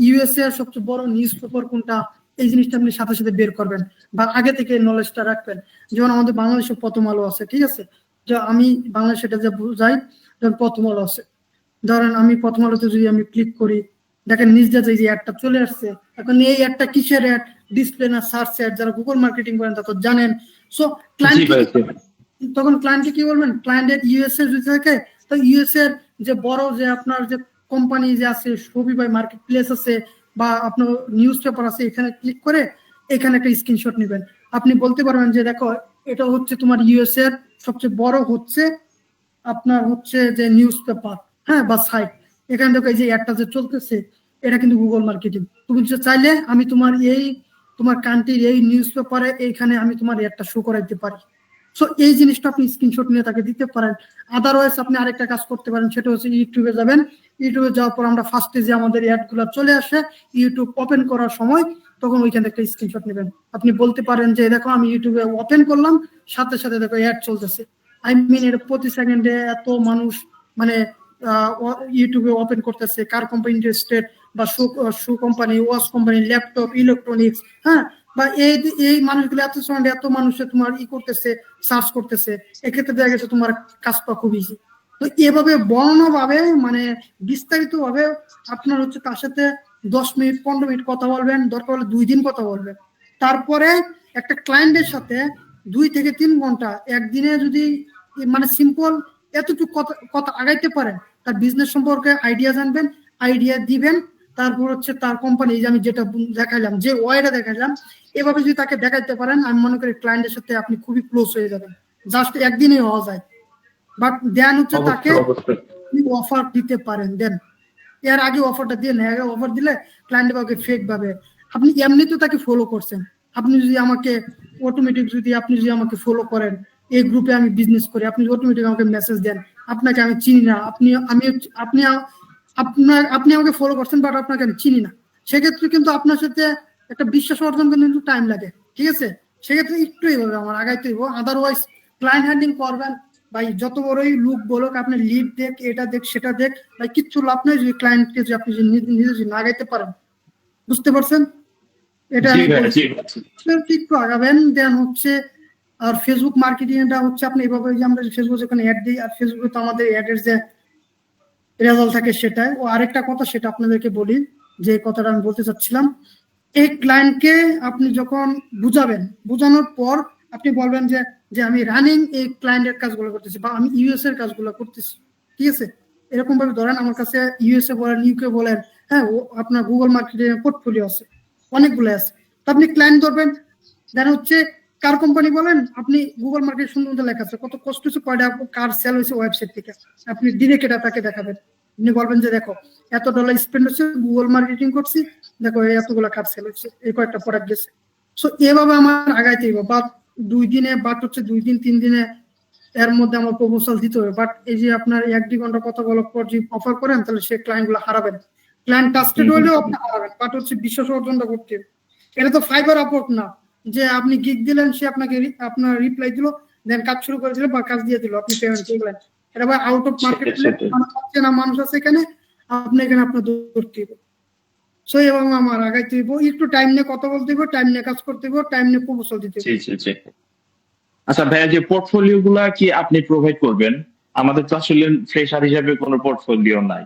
ইউএসএ এর সবচেয়ে বড় নিউজ পেপার কোনটা, এই জিনিসটা আপনি সাথে সাথে বের করবেন, বা আগে থেকে নলেজটা রাখবেন। যেমন আমাদের বাংলাদেশে প্রথম আলো আছে, ঠিক আছে, যে আমি বাংলাদেশ এটা যে বুঝাই, যেমন প্রথম আলো আছে, ধরেন আমি প্রথম আলোতে যদি আমি ক্লিক করি, দেখেন নিজ যে অ্যাডটা চলে আসছে। এখন এই অ্যাডটা কিসের অ্যাড, ডিসপ্লে না সার্চ অ্যাড? যারা গুগল মার্কেটিং করেন তা তো জানেন। সো ক্লায়েন্ট, তখন ক্লায়েন্টকে কি বলবেন, ক্লায়েন্টের ইউএসএ যদি থাকে, তো ইউএসএ এর যে বড় যে আপনার যে কোম্পানি যে আছে, শপিফাই মার্কেট প্লেস আছে, বা আপনার নিউজ পেপার আছে, এখানে ক্লিক করে এখানে একটা স্ক্রিনশট নেবেন। আপনি বলতে পারবেন যে দেখো এটা হচ্ছে তোমার ইউএসএ এর সবচেয়ে বড় হচ্ছে আপনার হচ্ছে যে নিউজ পেপার, হ্যাঁ, বা সাইট, এখানে দেখো এই যে অ্যাডটা যে চলতেছে, এটা কিন্তু গুগল মার্কেটিং। তুমি চাইলে আমি তোমার কান্ট্রির এই নিউজ পেপারে এইখানে আমি তোমার অ্যাডটা শো করাইতে পারি। সো এই জিনিসটা আপনি স্ক্রিনশট নিয়ে তাকে দিতে পারেন। আদারওয়াইজ আপনি আরেকটা কাজ করতে পারেন, সেটা হচ্ছে ইউটিউবে যাবেন। ইউটিউবে যাওয়ার পর আমরা ফার্স্টে যে আমাদের অ্যাড গুলো চলে আসে ইউটিউব ওপেন করার সময়, তখন ওইখানে একটা স্ক্রিনশট নেবেন। আপনি বলতে পারেন যে দেখো আমি ইউটিউবে ওপেন করলাম, সাথে সাথে দেখো অ্যাড চলতেছে। আই মিন এর প্রতি সেকেন্ডে এত মানুষ মানে ইউটিউবে ওপেন করতেছে, কার কোম্পানি ইন্টারেস্টেড, বা shoe company, watch company, laptop, electronics, হ্যাঁ, বা এই মানুষগুলো এত সেকেন্ডে এত মানুষে তোমার করতেছে, সার্চ করতেছে। এক্ষেত্রে দেখা গেছে তোমার কাজটা খুব ইজি। তো এভাবে বর্ণনা ভাবে মানে বিস্তারিত ভাবে আপনার হচ্ছে তার সাথে 10 মিনিট 15 মিনিট কথা বলবেন, দরকার হলে 2 দিন কথা বলবেন। তারপরে একটা ক্লায়েন্টের সাথে 2 থেকে 3 ঘন্টা একদিনে যদি মানে সিম্পল এতটুকু কথা আগাইতে পারেন, তার বিজনেস সম্পর্কে আইডিয়া জানবেন, আইডিয়া দিবেন, তারপর হচ্ছে তার কোম্পানি, যে আমি যেটা দেখাইলাম, যে ওয়াইটা দেখাইলাম, এভাবে যদি তাকে দেখাইতে পারেন, আমি মনে করি ক্লায়েন্টের সাথে আপনি খুবই ক্লোজ হয়ে যাবেন, জাস্ট একদিনে হওয়া যায়। বাট দেন হচ্ছে তাকে অফার দিতে পারেন, দেন এর আগে অফারটা দিয়ে না, আগে অফার দিলে ক্লায়েন্ট পাবে ফেক ভাবে। আপনি এমনি তো তাকে ফলো করছেন, আপনি যদি আমাকে অটোমেটিক আপনি যদি আমাকে ফলো করেন, এই গ্রুপে আমি বিজনেস করি, আপনি অটোমেটিক আমাকে মেসেজ দেন, আপনাকে আমি চিনি না, আপনি আমাকে ফলো করছেন বাট আপনাকে আমি চিনি না, সেক্ষেত্রে কিন্তু আপনার সাথে একটা বিশ্বাস অর্জন করতে কিন্তু টাইম লাগে, ঠিক আছে। সেক্ষেত্রে একটু এইভাবে আমার আগাইতে হইব। আদারওয়াইজ ক্লায়েন্ট হ্যান্ডলিং করবেন ভাই, যত বড়ই লুক বলুক, আপনি লিড দেখ, এটা দেখ, সেটা দেখ, ভাই কিচ্ছু লাভ নেই যদি ক্লায়েন্টকে যে আপনি নিজে যদি না আগাইতে পারেন। বুঝতে পারছেন? এটা একটু আগাবেন। দেন হচ্ছে আর ফেসবুক মার্কেটিং এটা হচ্ছে আপনি এভাবে, যে আমরা ফেসবুক যখন অ্যাড দিই, আর ফেসবুকে তো আমাদের অ্যাডের যে রেজাল্ট থাকে সেটাই। ও আরেকটা কথা সেটা আপনাদেরকে বলি, যে কথাটা আমি বলতে চাচ্ছিলাম, এই ক্লায়েন্টকে আপনি যখন বুঝাবেন, বুঝানোর পর আপনি বলবেন যে যে আমি রানিং এই ক্লায়েন্টের কাজগুলো করতেছি, বা আমি ইউএস এর কাজগুলো করতেছি, ঠিক আছে। এরকম ভাবে ধরেন আমার কাছে ইউএসএ বলেন, ইউকে বলেন, হ্যাঁ, আপনার গুগল মার্কেটিং পোর্টফোলিও আছে, অনেকগুলো আছে। তো আপনি ক্লায়েন্ট ধরবেন, দেন হচ্ছে কার কোম্পানি বলেন, আপনি গুগল মার্কেট সুন্দর মতো লেখা আছে, কত কষ্ট হচ্ছে, কয়টা কার সেল হয়েছে ওয়েবসাইট থেকে, আপনি ডিরেক্ট এটা তাকে দেখাবেন। আপনি বলবেন যে দেখো এত ডলার স্পেন্ড হচ্ছে, গুগল মার্কেটিং করছি, দেখো এতগুলো কার সেল হচ্ছে, এই কয়েকটা প্রোডাক্ট গেছে। সো এভাবে আমার আগাইতে হইব, বা 2 দিনে, বা হচ্ছে 2 দিন 3 দিনে এর মধ্যে আমার প্রপোজাল দিতে হবে। বাট এই যে আপনার 1-2 ঘন্টা কথা বলার পর যদি অফার করেন তাহলে সে ক্লায়েন্ট গুলো হারাবেন। ক্লায়েন্ট ট্রাস্টেড হলেও আপনি হারাবেন, বাট হচ্ছে বিশ্বাস অর্জনটা করতে হবে। এটা তো ফাইবার আপওয়ার্ক না যে আপনি গিগ দিলেন, সে আপনাকে আপনার রিপ্লাই দিল, দেন কাজ শুরু করে দিল বা কাজ দিয়ে দিল, আপনি পেমেন্ট করলেন। এটা ভাই আউট অফ মার্কেট, মানুষ আছে এখানে, আপনি এখানে আপনার ধরতে হবে। সো এবং আমার আগাইতে হইব, একটু টাইম নিয়ে কথা বলতে হইব, টাইম নিয়ে কাজ করতে হইব, টাইম নিয়ে প্রপোজাল দিতে হইব। আচ্ছা ভাইয়া, যে পোর্টফোলিও গুলা কি আপনি প্রোভাইড করবেন? আমাদের তো আসলে ফ্রেশার হিসেবে কোনো পোর্টফোলিও নাই।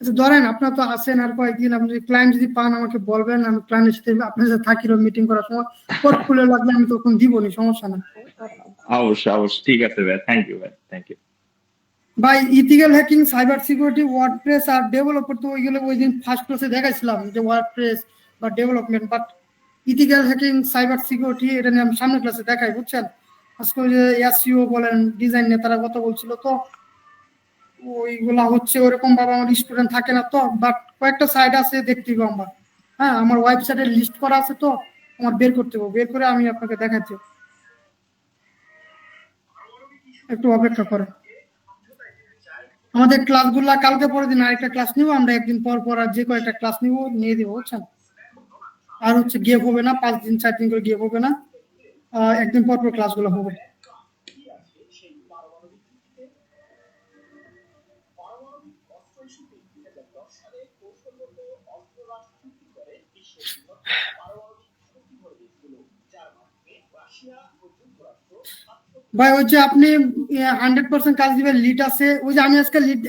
আচ্ছা ধরেন আপনার তো আছেন আর কয়েকদিন, আপনি ক্লায়েন্ট যদি পান আমাকে বলবেন, আমি ক্লায়েন্টের সাথে আপনার সাথে থাকি মিটিং করার সময়, পোর্টফোলিও লাগলে আমি তখন দিবনি, সমস্যা না। অবশ্যই ঠিক আছে ভাই, থ্যাংক ইউ ভাই, থ্যাংক ইউ ভাই। Ethical hacking, cyber security, WordPress আর ডেভেলপার তো ওইগুলো ওই দিন ফার্স্ট ক্লাসে দেখাইছিলাম যে ওয়ার্ডপ্রেস বা development, but ethical hacking, cyber security এটা নিয়ে আমি সামনের ক্লাসে দেখাই, বুঝছেন। আজকে ওই যে এসইও বলেন, ডিজাইন নিয়ে তারা কথা বলছিল, তো ওইগুলা হচ্ছে ওরকম ভাবে আমার স্টুডেন্ট থাকে না তো, বাট কয়েকটা সাইট আছে দেখতে হবে আমার। হ্যাঁ, আমার ওয়েবসাইটে লিস্ট করা আছে, তো আমার বের করতে হবে, বের করে আমি আপনাকে দেখাচ্ছি, একটু অপেক্ষা করেন। আমাদের ক্লাসগুলা কালকে পরের দিন আরেকটা ক্লাস নিব আমরা, একদিন পর পর আর যে কয়েকটা ক্লাস নিব নিয়ে দেবো, বুঝছেন। আর হচ্ছে গেপ হবে না, 5 দিন 4 দিন করে গেপ হবে না, একদিন পর পর ক্লাসগুলো হবে। ভাই ওই যে আপনি 100% কাজ দিবেন, লিড আছে, ওই যে আমি আজকে লিড